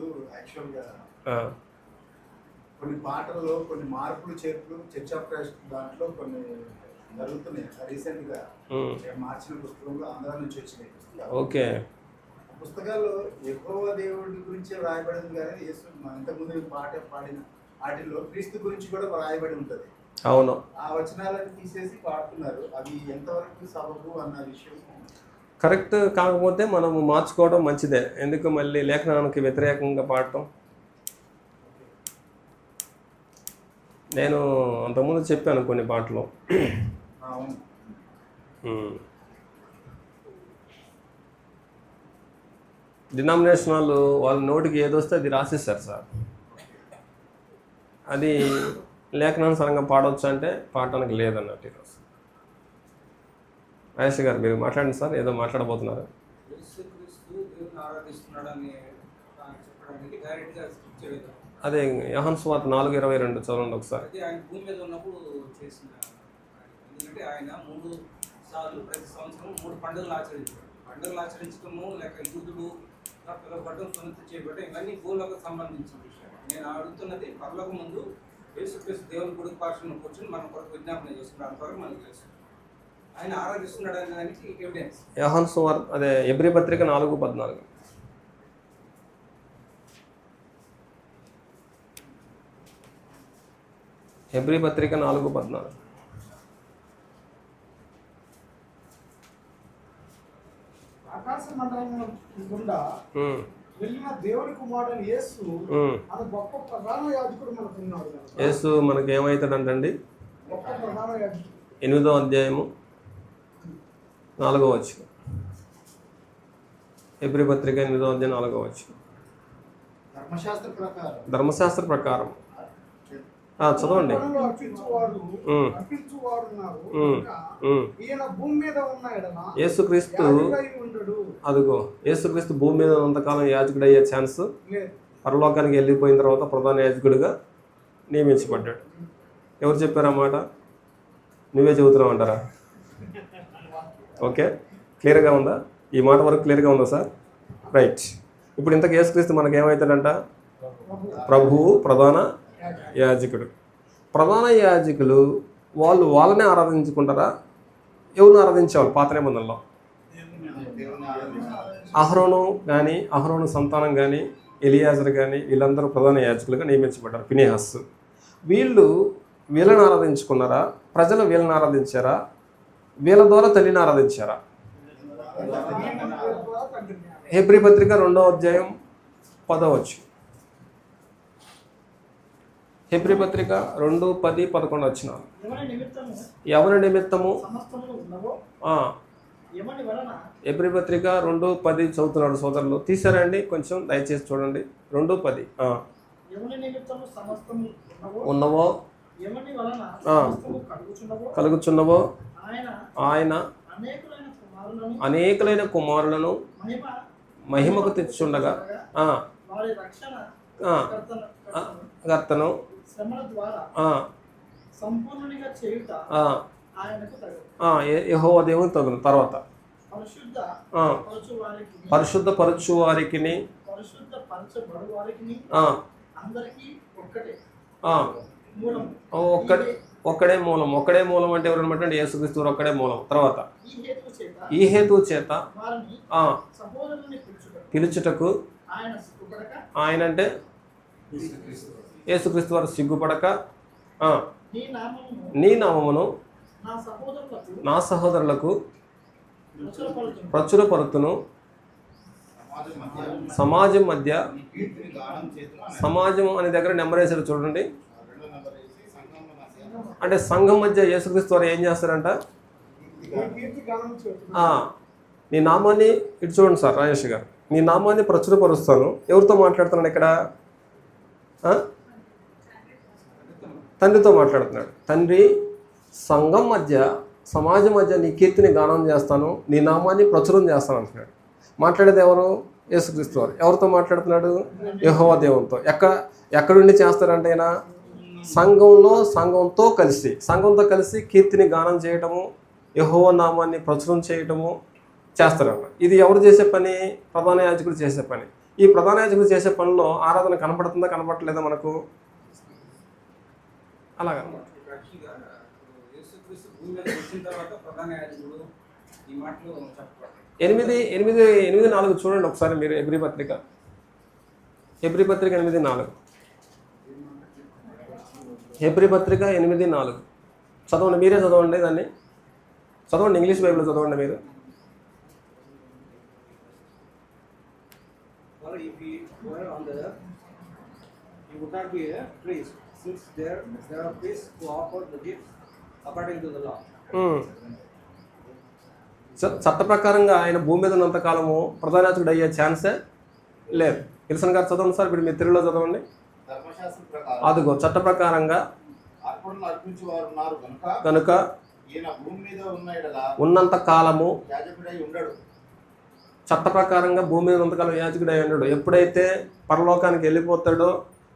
కొన్ని పాటల్లో కొన్ని మార్పులు చేర్పులు చర్చ్ ఆఫ్ క్రైస్ట్ దాంట్లో కొన్ని జరుగుతున్నాయి. రీసెంట్గా మార్చిన పుస్తకంలో ఆంధ్ర నుంచి వచ్చినాయి. ఓకే, పుస్తకాల్లో యెహోవా దేవుడి గురించి రాయబడింది, కానీ యేసు ఇంతకుముందు పాట పాడిన వాటిల్లో క్రీస్తు గురించి కూడా రాయబడి ఉంటుంది. అవును, ఆ వచనాలను తీసేసి పాడుతున్నారు. అది ఎంతవరకు సబబు అన్న విషయం కరెక్ట్. కాకపోతే మనము మార్చుకోవడం మంచిదే. ఎందుకు మళ్ళీ లేఖనానికి వ్యతిరేకంగా పాడటం? నేను అంతకుముందు చెప్పాను కొన్ని పాటలు. డినామినేషన్ వాళ్ళు వాళ్ళ నోటికి ఏదొస్తే అది రాసేస్తారు సార్. అది లేఖనానుసారంగా పాడవచ్చు అంటే పాడటానికి లేదన్నట్టు ఈరోజు. రాజేష్ గారు మీరు మాట్లాడండి సార్, ఏదో మాట్లాడబోతున్నారు. అదే యోహాను సువార్త 4:22 చదవండి ఒకసారి. ఆయన భూమి మీద ఉన్నప్పుడు చేసిన, ఎందుకంటే ఆయన 3 సార్లు ప్రతి సంవత్సరం 3 పండుగలు ఆచరించాడు. పండుగలు ఆచరించడము లేక యూదులు పిలువబడడం, సున్నతి చేయబడడం, ఇవన్నీ భూములకు సంబంధించిన విషయం. నేను అడుగుతున్నది పరలోక ముందు యేసుక్రీస్తు దేవుని గుడి పార్శ్వను కూర్చొని మనం కొరకు విజ్ఞాపన చేసుకున్నాం, అంతవరకు మనకు తెలుసు. ఆయన ఆరాధిస్తున్నాడు అనే దానికి ఎవిడెన్స్ యోహాను సువార్త అదే ఎబ్రీ పత్రిక 4:14. ఎబ్రీ పత్రిక 4:14. ఆకాశ మండలం గుండా వెళ్ళిన దేవుని కుమారుడు యేసు అనే గొప్ప ప్రధాన యాజకుడు మనకు ఉన్నాడు. యేసు మనకి ఏమవుతాడంటండి? గొప్ప ప్రధాన యాజకుడు. 8వ అధ్యాయము 4వ వచనం. ఎబ్రీ పత్రిక 8వ అధ్యాయం 4వ వచనం. ధర్మశాస్త్ర ప్రకారం చదవండి. యేసుక్రీస్తు అదిగో యేసుక్రీస్తు భూమి మీద ఉన్నంతకాలం యాజకుడు అయ్యే ఛాన్స్, పరలోకానికి వెళ్ళిపోయిన తర్వాత ప్రధాన యాజకుడిగా నియమించబడ్డాడు. ఎవరు చెప్పారు ఆ మాట? నువ్వే చెబుతున్నావు అంటారా? ఓకే, క్లియర్గా ఉందా? ఈ మాట వరకు క్లియర్గా ఉందా సార్? రైట్. ఇప్పుడు ఇంతకు యేసుక్రీస్తు మనకి ఏమవుతాడంట? ప్రభువు, ప్రధాన యాజకుడు. ప్రధాన యాజకులు వాళ్ళనే ఆరాధించుకుంటారా? ఎవరిని ఆరాధించేవాళ్ళు పాత నిబంధనలో? అహరోను కానీ, అహరోను సంతానం కానీ, ఎలియాజర్ కానీ, వీళ్ళందరూ ప్రధాన యాజకులుగా నియమించబడ్డారు. ఫినెహాస్. వీళ్ళని ఆరాధించుకున్నారా? ప్రజలు వీళ్ళని ఆరాధించారా? వీళ్ళ ద్వారా తల్లిని ఆరాధించారా? హెబ్రీ పత్రిక 2వ అధ్యాయం 10వ వచనం. హెబ్రీ పత్రిక 2, 10, 11 వచనాలు. ఎవరి నిమిత్తము హెబ్రీ పత్రిక 2, 10 చదువుతున్నాడు సోదరులు. తీసారండి కొంచెం దయచేసి చూడండి. 2, 10 ఉన్నవో కలుగుచున్నవో ఆయన అనేకులైన కుమారులను మహిమకు తెచ్చుండగా కర్తను యెహోవా దేవుని తగును. తర్వాత పరిశుద్ధ పరచు వారికి ఒక్కడే మూలం. ఒక్కడే మూలం అంటే ఎవరన్నమాట? యేసుక్రీస్తు ఒక్కడే మూలం. తర్వాత ఈ హేతువు చేత పిలుచుటకు ఆయన అంటే యేసుక్రీస్తు వారు సిగ్గుపడక నీ నామమును నా సహోదరులకు ప్రచురపరుతును. సమాజం మధ్య, సమాజం అనే దగ్గర నెంబర్ వేసారు చూడండి. అంటే సంఘం మధ్య యేసుక్రీస్తు వారు ఏం చేస్తారంట? నీ నామాన్ని ఇటు చూడండి సార్ రాజేష్ గారు. నీ నామాన్ని ప్రచురపరుస్తాను. ఎవరితో మాట్లాడుతున్నాడు ఇక్కడ? తండ్రితో మాట్లాడుతున్నాడు. తండ్రి, సంఘం మధ్య, సమాజం మధ్య నీ కీర్తిని గానం చేస్తాను, నీ నామాన్ని ప్రచురం చేస్తాను అంటున్నాడు. మాట్లాడేది ఎవరు? యేసుక్రీస్తు వారు. ఎవరితో మాట్లాడుతున్నాడు? యెహోవా దేవునితో. ఎక్కడుండి చేస్తారంటే ఆయన సంఘంతో కలిసి కీర్తిని గానం చేయటము, యెహోవా నామాన్ని ప్రచురం చేయటము చేస్తారన్న. ఇది ఎవరు చేసే పని? ప్రధాన యాజకుడు చేసే పని. ఈ ప్రధాన యాజకుడు చేసే పనిలో ఆరాధన కనపడుతుందా, కనపడలేదా మనకు? అలాగనమాట. 8:4 చూడండి ఒకసారి మీరు. హెబ్రీ పత్రిక 8:4. హెబ్రీ పత్రిక 8:4 చదవండి. మీరే చదవండి దాన్ని. చదవండి, ఇంగ్లీష్ బైబిల్ చదవండి మీరు. చట్ట ప్రకారంగా ఆయన భూమి మీద ఉన్నంత కాలము ప్రధాన యాజకుడు అయ్యే ఛాన్సే లేదు. ఇల్సన్ గారు చదవండి సార్. ఇప్పుడు మీరు తెలుగులో చదవండి. అదిగో చట్ట ప్రకారంగా కనుక ఉన్నంత కాలము చట్ట ప్రకారంగా భూమి మీద ఉన్నంతకాలం యాజకుడై ఉన్నాడు. ఎప్పుడైతే పరలోకానికి వెళ్ళిపోతాడో,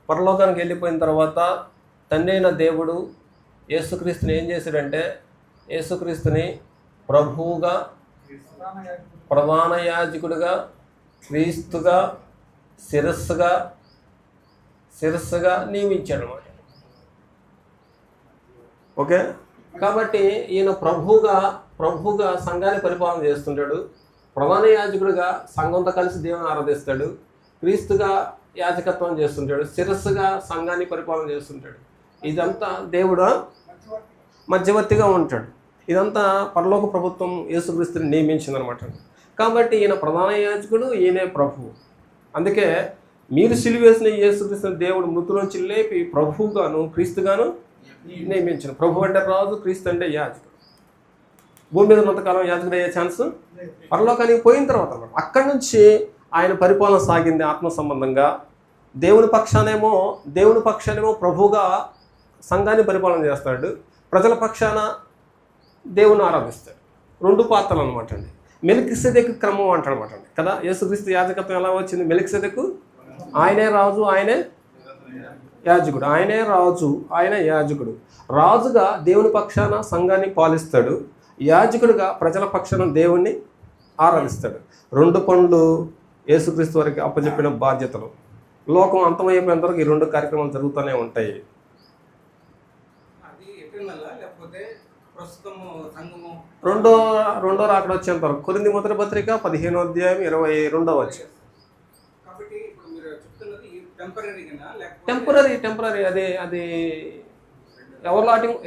పరలోకానికి వెళ్ళిపోయిన తర్వాత తండ్రి అయిన దేవుడు యేసుక్రీస్తుని ఏం చేశాడంటే, యేసుక్రీస్తుని ప్రభువుగా, ప్రధాన యాజకుడిగా, క్రీస్తుగా, శిరస్సుగా నియమించాడు అన్నమాట. ఓకే, కాబట్టి ఈయన ప్రభువుగా సంఘాన్ని పరిపాలన చేస్తుంటాడు. ప్రధాన యాజకుడిగా సంఘంతో కలిసి దేవుని ఆరాధిస్తాడు. క్రీస్తుగా యాజకత్వం చేస్తుంటాడు. శిరస్సుగా సంఘాన్ని పరిపాలన చేస్తుంటాడు. ఇదంతా దేవుడు మధ్యవర్తిగా ఉంటాడు. ఇదంతా పరలోక ప్రభుత్వం యేసుక్రీస్తుని నియమించిందనమాట. కాబట్టి ఈయన ప్రధాన యాజకుడు, ఈయనే ప్రభువు. అందుకే మీరు సిలువేసిన యేసుక్రీస్తుని దేవుడు మృతులోంచి లేపి ప్రభువుగాను క్రీస్తుగాను నియమించిన. ప్రభు అంటే రాజు, క్రీస్తు అంటే యాజకుడు. భూమి మీద ఉన్నంతకాలం యాజకుడు అయ్యే ఛాన్స్ పరలోకానికి పోయిన తర్వాత అన్నమాట. అక్కడి నుంచి ఆయన పరిపాలన సాగింది ఆత్మ సంబంధంగా. దేవుని పక్షానేమో ప్రభువుగా సంఘాన్ని పరిపాలన చేస్తాడు. ప్రజల పక్షాన దేవుని ఆరాధిస్తాడు. 2 పాత్రలు అనమాట అండి. మెల్కిసెదెకు క్రమం అంటాడనమాట అండి కదా. యేసుక్రీస్తు యాజకత్వం ఎలా వచ్చింది? మెల్కిసెదెకు ఆయనే రాజు, ఆయనే యాజకుడు. ఆయనే రాజు, ఆయన యాజకుడు. రాజుగా దేవుని పక్షాన సంఘాన్ని పాలిస్తాడు, యాజకుడిగా ప్రజల పక్షాన దేవుణ్ణి ఆరాధిస్తాడు. 2 పనులు యేసుక్రీస్తు వారికి అప్పచెప్పిన బాధ్యతలు. లోకం అంతమైపోయినంత వరకు ఈ 2 కార్యక్రమాలు జరుగుతూనే ఉంటాయి. అది ఎటర్నల్లా లేకపోతే ప్రస్తుతము సంఘము రెండో రాకడ వచ్చేంత వరకు. కొరింథీ మొదటి పత్రిక 15వ అధ్యాయం 22వ వచనం. కాబట్టి ఇప్పుడు మీరు చెప్తున్నది టెంపరీగా లేకపోతే టెంపరీ అది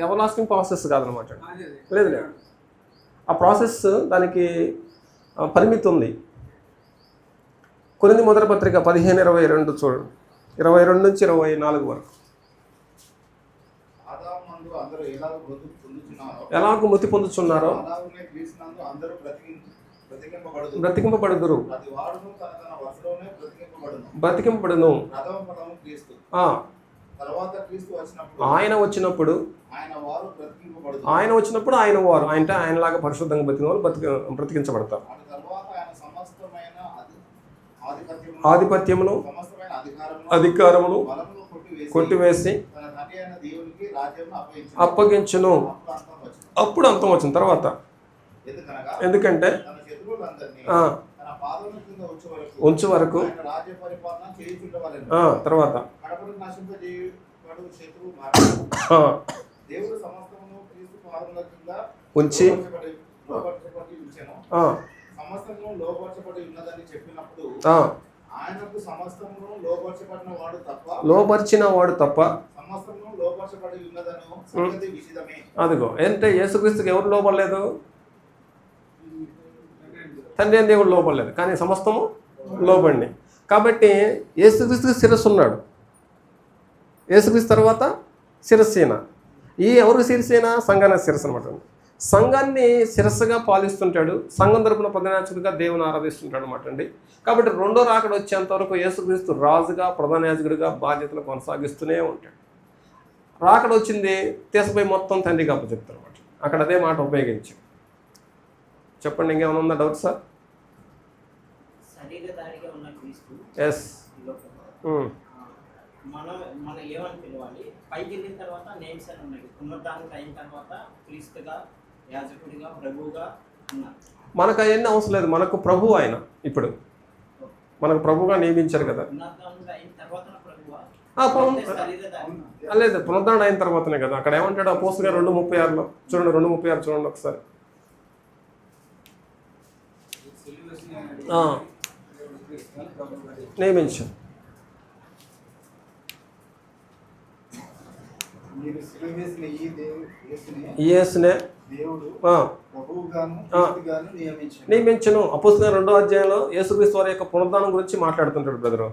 ఎవర్లాస్టింగ్ ప్రాసెస్ కాదనమాట. లేదు, ఆ ప్రాసెస్ దానికి పరిమితి ఉంది. కొరింథీ మొదటి పత్రిక 15:22 చూడండి, 22 నుంచి 24 వరకు. ఆదామునందు అందరూ ఎలాగూ మృతి పొందుచున్నారో అలాగునే క్రీస్తునందు అందరూ బ్రతికింపబడుదురు. ప్రతి వాడును తన తన వరుసలోనే బ్రతికింపబడును. ప్రథమ ఫలము క్రీస్తు. తర్వాత క్రీస్తు వచ్చినప్పుడు ఆయన వచ్చినప్పుడు ఆయన వారు అంటే ఆయనలాగా పరిశుద్ధంగా బతికిన వాళ్ళు బ్రతికించబడతారు. ఆధిపత్యమును అధికారమును కొట్టివేసి అప్పగించును. అప్పుడు అంతం వచ్చిన తర్వాత, ఎందుకంటే ఉంచు వరకు తర్వాత ఉంచి లోపరిచిన వాడు తప్ప అదిగో అంటే యేసుక్రీస్తుకి ఎవరు లోపడలేదు? తండ్రి అని దేవుడు లోపడలేదు, కానీ సమస్తము లోపడిని. కాబట్టి యేసుక్రీస్తుకి శిరస్సు ఉన్నాడు, యేసుక్రీస్తు తర్వాత శిరస్సేన. ఈ ఎవరు శిరస్సేన? సంఘానికి శిరస్సు అనమాట. సంఘాన్ని శిరస్సుగా పాలిస్తుంటాడు, సంఘం తరపున ప్రధానాయాజకుడిగా దేవుని ఆరాధిస్తుంటాడు అనమాట అండి. కాబట్టి రెండో రాకడ వచ్చేంత వరకు యేసుక్రీస్తు రాజుగా ప్రధాన యాజకుడిగా బాధ్యతలు కొనసాగిస్తూనే ఉంటాడు. రాకడ వచ్చింది తీసపోయి మొత్తం తండ్రికి అప్పచెప్తారు అనమాట. అక్కడ అదే మాట ఉపయోగించి చెప్పండి. ఇంకేమైనా ఉందా డౌట్ సార్? ఎస్. మనం ఏమని పిలవాలి? పైకి వెళ్ళిన తర్వాత నేమ్స్ అని ఉన్నాయి. పునరుద్ధానం అయిన తర్వాత క్రీస్తుగా, యాజకుడిగా, ప్రభువుగా ఉన్నారు. మనకు అవన్నీ అవసరం లేదు. మనకు ప్రభు ఆయన ఇప్పుడు మనకు ప్రభుగా నియమించారు కదా. లేదు, పునరుద్ధరణ అయిన తర్వాతనే కదా. అక్కడ ఏమంటాడు అపోస్తలుల గారు 2:36 చూడండి, 2:36 చూడండి ఒకసారి. నియమించారు. యేసునే నియమించను. అపోస్తలుల 2వ అధ్యాయంలో యేసుక్రీస్తు వారి యొక్క పునరుద్ధానం గురించి మాట్లాడుతుంటాడు బ్రదరు.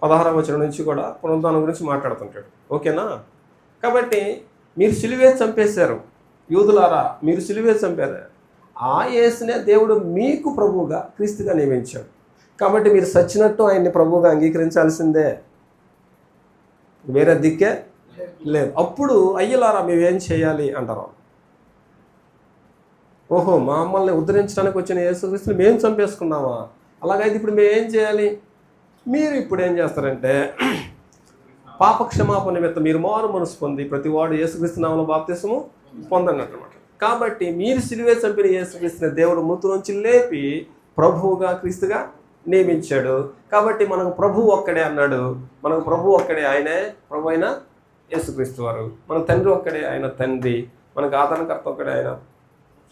16వ వచనం నుంచి కూడా పునరుద్ధానం గురించి మాట్లాడుతుంటాడు. ఓకేనా? కాబట్టి మీరు సిలువేసి చంపేశారు యూదులారా, మీరు సిలువేసి చంపారు. ఆ యేసునే దేవుడు మీకు ప్రభువుగా క్రీస్తుగా నియమించాడు. కాబట్టి మీరు సచ్చినట్టు ఆయన్ని ప్రభువుగా అంగీకరించాల్సిందే, వేరే దిక్కే లేదు. అప్పుడు అయ్యలారా మేమేం చేయాలి అంటారు. ఓహో, మమ్మల్ని ఉద్ధరించడానికి వచ్చిన యేసుక్రీస్తుని మేము చంపేసుకున్నామా? అలాగైతే ఇప్పుడు మేమేం చేయాలి? మీరు ఇప్పుడు ఏం చేస్తారంటే పాపక్షమాపణ నిమిత్తం మీరు మారు మనసు పొంది ప్రతివాడు యేసుక్రీస్తు నామములో బాప్తిసము పొందండి అన్నమాట. కాబట్టి మీరు సిలువే చంపిన యేసుక్రీస్తుని దేవుడు మృతుల నుంచి లేపి ప్రభువుగా క్రీస్తుగా నియమించాడు. కాబట్టి మనకు ప్రభు ఒక్కడే అన్నాడు. మనకు ప్రభు ఒక్కడే, ఆయనే ప్రభు అయిన యేసుక్రీస్తు వారు. మన తండ్రి ఒక్కడే, ఆయన తండ్రి. మనకు ఆదరణకర్త ఒక్కడే, ఆయన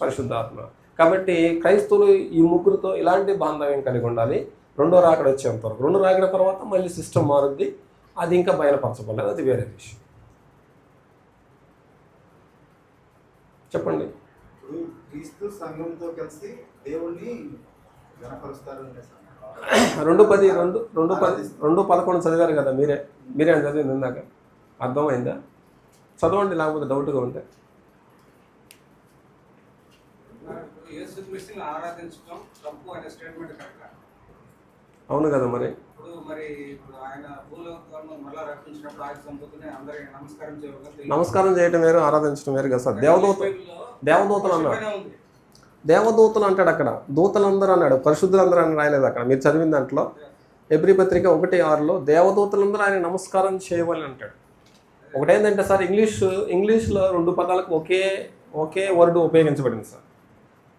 పరిశుద్ధాత్మ. కాబట్టి క్రైస్తవులు ఈ ముగ్గురితో ఇలాంటి బాంధవ్యం కలిగి ఉండాలి. రెండో రాకడ వచ్చేంత వరకు. రెండో రాకడ తర్వాత మళ్ళీ సిస్టమ్ మారుద్ది, అది ఇంకా బయలుపరచబడలేదు, అది వేరే విషయం. చెప్పండి. క్రీస్తు సంఘంతో కలిసి దేవుణ్ణి గణపరుస్తారు. 2:11 చదివారు కదా మీరే చదివింది ఇందాక. అర్థమైందా? చదవండి, లేకపోతే డౌట్గా ఉంటే. అవును కదా మరి. నమస్కారం చేయటం వేరు, ఆరాధించడం వేరు కదా సార్. దేవదూతలు అన్నాడు, దేవదూతలు అంటాడు అక్కడ. దూతలందరూ అన్నాడు, పరిశుద్ధులందరూ అని రాయలేదు అక్కడ. మీరు చదివిన దాంట్లో హెబ్రీ పత్రిక 1:6లో దేవదూతలందరూ ఆయన నమస్కారం చేయవాలని అంటాడు. ఒకటేంటంటే సార్ ఇంగ్లీష్లో 2 పదాలకు ఒకే వర్డ్ ఉపయోగించబడింది సార్.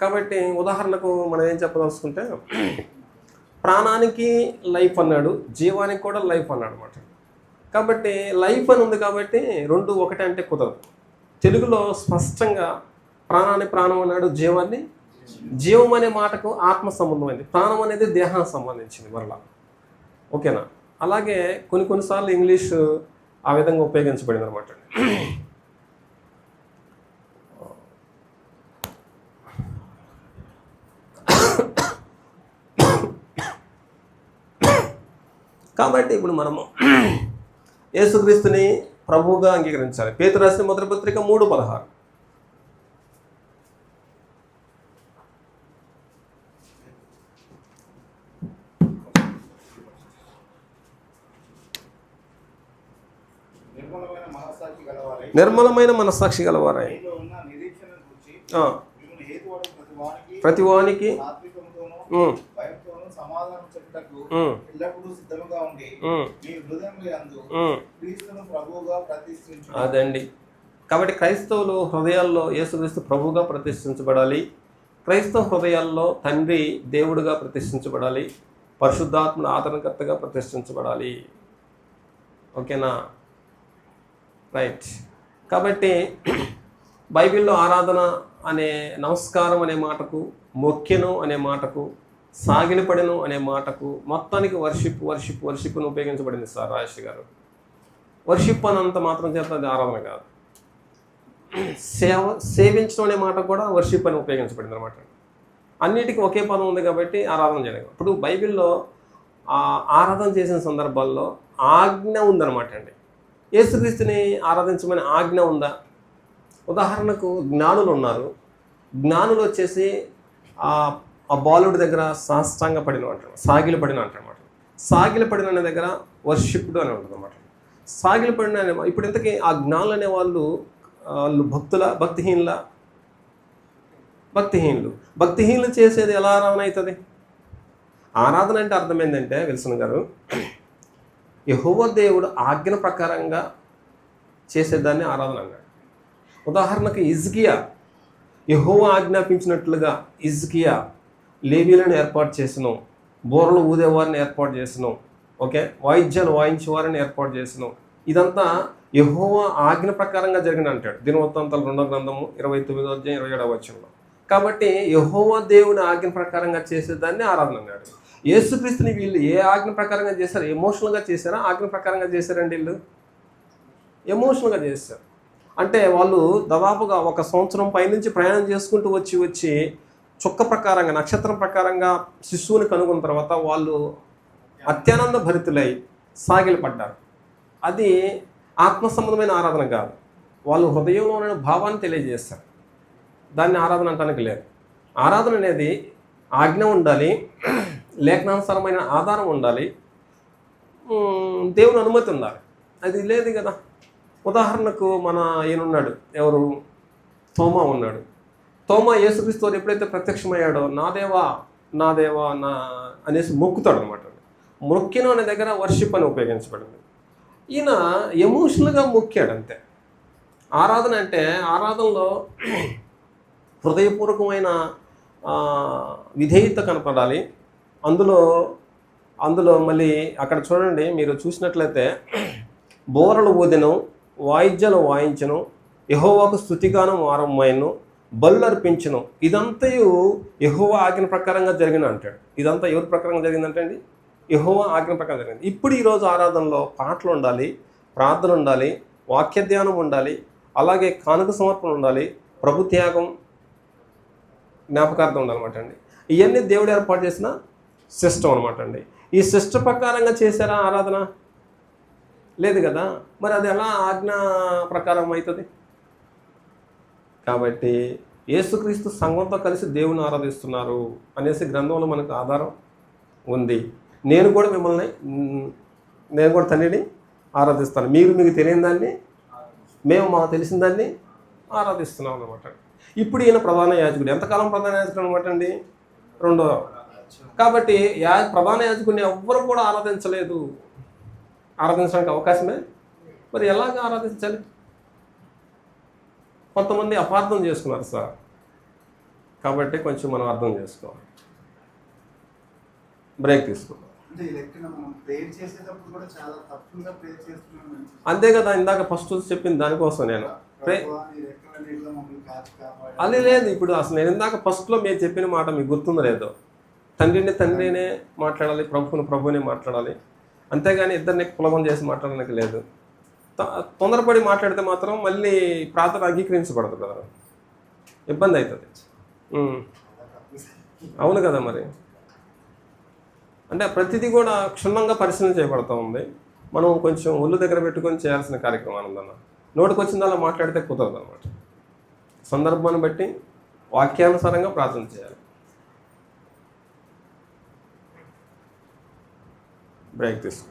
కాబట్టి ఉదాహరణకు మనం ఏం చెప్పదలుచుకుంటే ప్రాణానికి లైఫ్ అన్నాడు, జీవానికి కూడా లైఫ్ అన్నాడు అనమాట. కాబట్టి లైఫ్ అని ఉంది కాబట్టి 2 ఒకటే అంటే కుదరదు. తెలుగులో స్పష్టంగా ప్రాణాన్ని ప్రాణం అన్నాడు, జీవాన్ని జీవం అనే మాటకు ఆత్మ సంబంధమైంది, ప్రాణం అనేది దేహానికి సంబంధించింది మరలా. ఓకేనా? అలాగే కొన్నిసార్లు ఇంగ్లీష్ ఆ విధంగా ఉపయోగించబడింది అనమాట. కాబట్టి ఇప్పుడు మనము యేసుక్రీస్తుని ప్రభువుగా అంగీకరించాలి. పేతురు రాసిన మొదటి పత్రిక 3:16. నిర్మలమైన మనస్సాక్షి గలవారై ప్రతివానికి అదండి. కాబట్టి క్రైస్తవులు హృదయాల్లో యేసుక్రీస్తు ప్రభువుగా ప్రతిష్ఠించబడాలి. క్రైస్తవ హృదయాల్లో తండ్రి దేవుడుగా ప్రతిష్ఠించబడాలి, పరిశుద్ధాత్మను ఆదరణకర్తగా ప్రతిష్ఠించబడాలి. ఓకేనా? రైట్. కాబట్టి బైబిల్లో ఆరాధన అనే నమస్కారం అనే మాటకు, మొక్కెను అనే మాటకు, సాగిలపడెను అనే మాటకు మొత్తానికి వర్షిప్ను ఉపయోగించబడింది సార్ రాజేష్ గారు. వర్షిప్ అనంత మాత్రం చేత అది ఆరాధన కాదు. సేవించడం అనే మాట కూడా వర్షిప్ అని ఉపయోగించబడింది అనమాట. అన్నిటికీ ఒకే పదం ఉంది కాబట్టి ఆరాధన చేయడం. ఇప్పుడు బైబిల్లో ఆరాధన చేసిన సందర్భాల్లో ఆజ్ఞ ఉందన్నమాట అండి. యేసుక్రీస్తుని ఆరాధించమని ఆజ్ఞ ఉందా? ఉదాహరణకు జ్ఞానులు ఉన్నారు. జ్ఞానులు వచ్చేసి ఆ బాలుడి దగ్గర సాష్టాంగ పడిన అంటారు, సాగిల పడిన అంటారన్నమాట. సాగిల పడిన అనే దగ్గర వర్షిపుడు అని ఉంటుంది అన్నమాట. సాగిల పడిన అనే ఇప్పుడు ఇంతకీ ఆ జ్ఞానులు అనే వాళ్ళు భక్తిహీనులు చేసేది ఎలా ఆరాధన అవుతుంది? ఆరాధన అంటే అర్థం ఏంటంటే విల్సన్ గారు, యెహోవా దేవుడు ఆజ్ఞ ప్రకారంగా చేసేదాన్ని ఆరాధన అన్నాడు. ఉదాహరణకు హిజ్కియా యెహోవా ఆజ్ఞాపించినట్లుగా హిజ్కియా లేవీలను ఏర్పాటు చేసినాం, బోరలు ఊదేవారిని ఏర్పాటు చేసినాం, ఓకే, వాయిద్యాలు వాయించేవారిని ఏర్పాటు చేసినాం. ఇదంతా యెహోవా ఆజ్ఞ ప్రకారంగా జరిగిన అంటాడు దినవృత్తాంతాలు 2వ గ్రంథము 29వ అధ్యాయం 27వ వచనంలో. కాబట్టి యెహోవా దేవుని ఆజ్ఞ ప్రకారంగా చేసేదాన్ని ఆరాధన అన్నాడు. యేసుక్రీస్తుని వీళ్ళు ఏ ఆజ్ఞ ప్రకారంగా చేశారు? ఎమోషనల్గా చేశారా, ఆజ్ఞ ప్రకారంగా చేశారండి? వీళ్ళు ఎమోషనల్గా చేశారు. అంటే వాళ్ళు దాదాపుగా 1 సంవత్సరం పైనుంచి ప్రయాణం చేసుకుంటూ వచ్చి చుక్క ప్రకారంగా, నక్షత్రం ప్రకారంగా శిశువుని కనుగొన్న తర్వాత వాళ్ళు అత్యానంద భరితులై సాగిలపడ్డారు. అది ఆత్మ సంబంధమైన ఆరాధన కాదు, వాళ్ళు హృదయంలో ఉన్న భావాన్ని తెలియజేస్తారు. దాన్ని ఆరాధన అంటానికి లేదు. ఆరాధన అనేది ఆజ్ఞ ఉండాలి, లేఖనానుసారమైన ఆధారం ఉండాలి, దేవుని అనుమతి ఉండాలి. అది లేదు కదా. ఉదాహరణకు మన ఈయనున్నాడు, ఎవరు, తోమా ఉన్నాడు. తోమా యేసుక్రీస్తు ఎప్పుడైతే ప్రత్యక్షమయ్యాడో నా దేవా నా అనేసి మొక్కుతాడు అనమాట. మొక్కిన అనే దగ్గర వర్షిప్ అని ఉపయోగించబడింది. ఈయన ఎమోషనల్గా మొక్కాడు అంతే. ఆరాధన అంటే ఆరాధనలో హృదయపూర్వకమైన విధేయత కనపడాలి. అందులో మళ్ళీ అక్కడ చూడండి, మీరు చూసినట్లయితే బోరలు ఊదెను, వాయిద్యాలు వాయించను, యెహోవాకు స్తుతిగానం ఆరంభమైను, బలులు అర్పించను. ఇదంతయు యెహోవా ఆజ్ఞ ప్రకారంగా జరిగిన అంటాడు. ఇదంతా ఎవరి ప్రకారంగా జరిగిందంటే అండి, యెహోవా ఆజ్ఞ ప్రకారం జరిగింది. ఇప్పుడు ఈరోజు ఆరాధనలో పాటలు ఉండాలి, ప్రార్థన ఉండాలి, వాక్య ధ్యానం ఉండాలి, అలాగే కానుక సమర్పణ ఉండాలి, ప్రభు త్యాగం, జ్ఞాపకార్థం ఉండాలన్నమాట అండి. ఇవన్నీ దేవుడు ఏర్పాటు చేసిన సిస్టమ్ అనమాట అండి. ఈ సిస్టమ్ ప్రకారంగా చేశారా ఆరాధన? లేదు కదా. మరి అది ఎలా ఆజ్ఞ ప్రకారం అవుతుంది? కాబట్టి యేసుక్రీస్తు సంఘంతో కలిసి దేవుని ఆరాధిస్తున్నారు అనేసి గ్రంథంలో మనకు ఆధారం ఉంది. నేను కూడా తండ్రిని ఆరాధిస్తాను, మీకు తెలియని దాన్ని మేము మాకు తెలిసిన దాన్ని ఆరాధిస్తున్నాం అనమాట. ఇప్పుడు ఈయన ప్రధాన యాజకుడు. ఎంతకాలం ప్రధాన యాజకుడు అనమాట అండి? కాబట్టి ప్రధాన యాజకుడిని ఎవ్వరు కూడా ఆరాధించలేదు. ఆరాధించడానికి అవకాశమే. మరి ఎలాగ ఆరాధించాలి? కొంతమంది అపార్థం చేసుకున్నారు సార్. కాబట్టి కొంచెం మనం అర్థం చేసుకోవాలి. బ్రేక్ తీసుకుందాం. అంటే ఈ లెక్కన మనం ప్రేయర్ చేసేటప్పుడు కూడా చాలా తప్పుగా ప్రేయర్ చేస్తున్నాం. అంతే కదా, ఇందాక ఫస్ట్ చెప్పింది దానికోసం నేను అది లేదు. ఇప్పుడు అసలు నేను ఇందాక ఫస్ట్లో మీరు చెప్పిన మాట మీకు గుర్తుందో లేదో, తండ్రినే మాట్లాడాలి, ప్రభువుని మాట్లాడాలి, అంతేగాని ఇద్దరిని కులమం చేసి మాట్లాడడానికి లేదు. తొందరపడి మాట్లాడితే మాత్రం మళ్ళీ ప్రార్థన అంగీకరించబడదు కదా, ఇబ్బంది అవుతుంది. అవును కదా. మరి అంటే ప్రతిదీ కూడా క్షుణ్ణంగా పరిశీలన చేయబడుతూ ఉంది. మనం కొంచెం ఒళ్ళు దగ్గర పెట్టుకొని చేయాల్సిన కార్యక్రమం అన్న. నోటికి వచ్చిందల్లా మాట్లాడితే కుదరదు అన్నమాట. సందర్భాన్ని బట్టి వాక్యానుసారంగా ప్రార్థన చేయాలి. బ్రేక్ తీసుకో.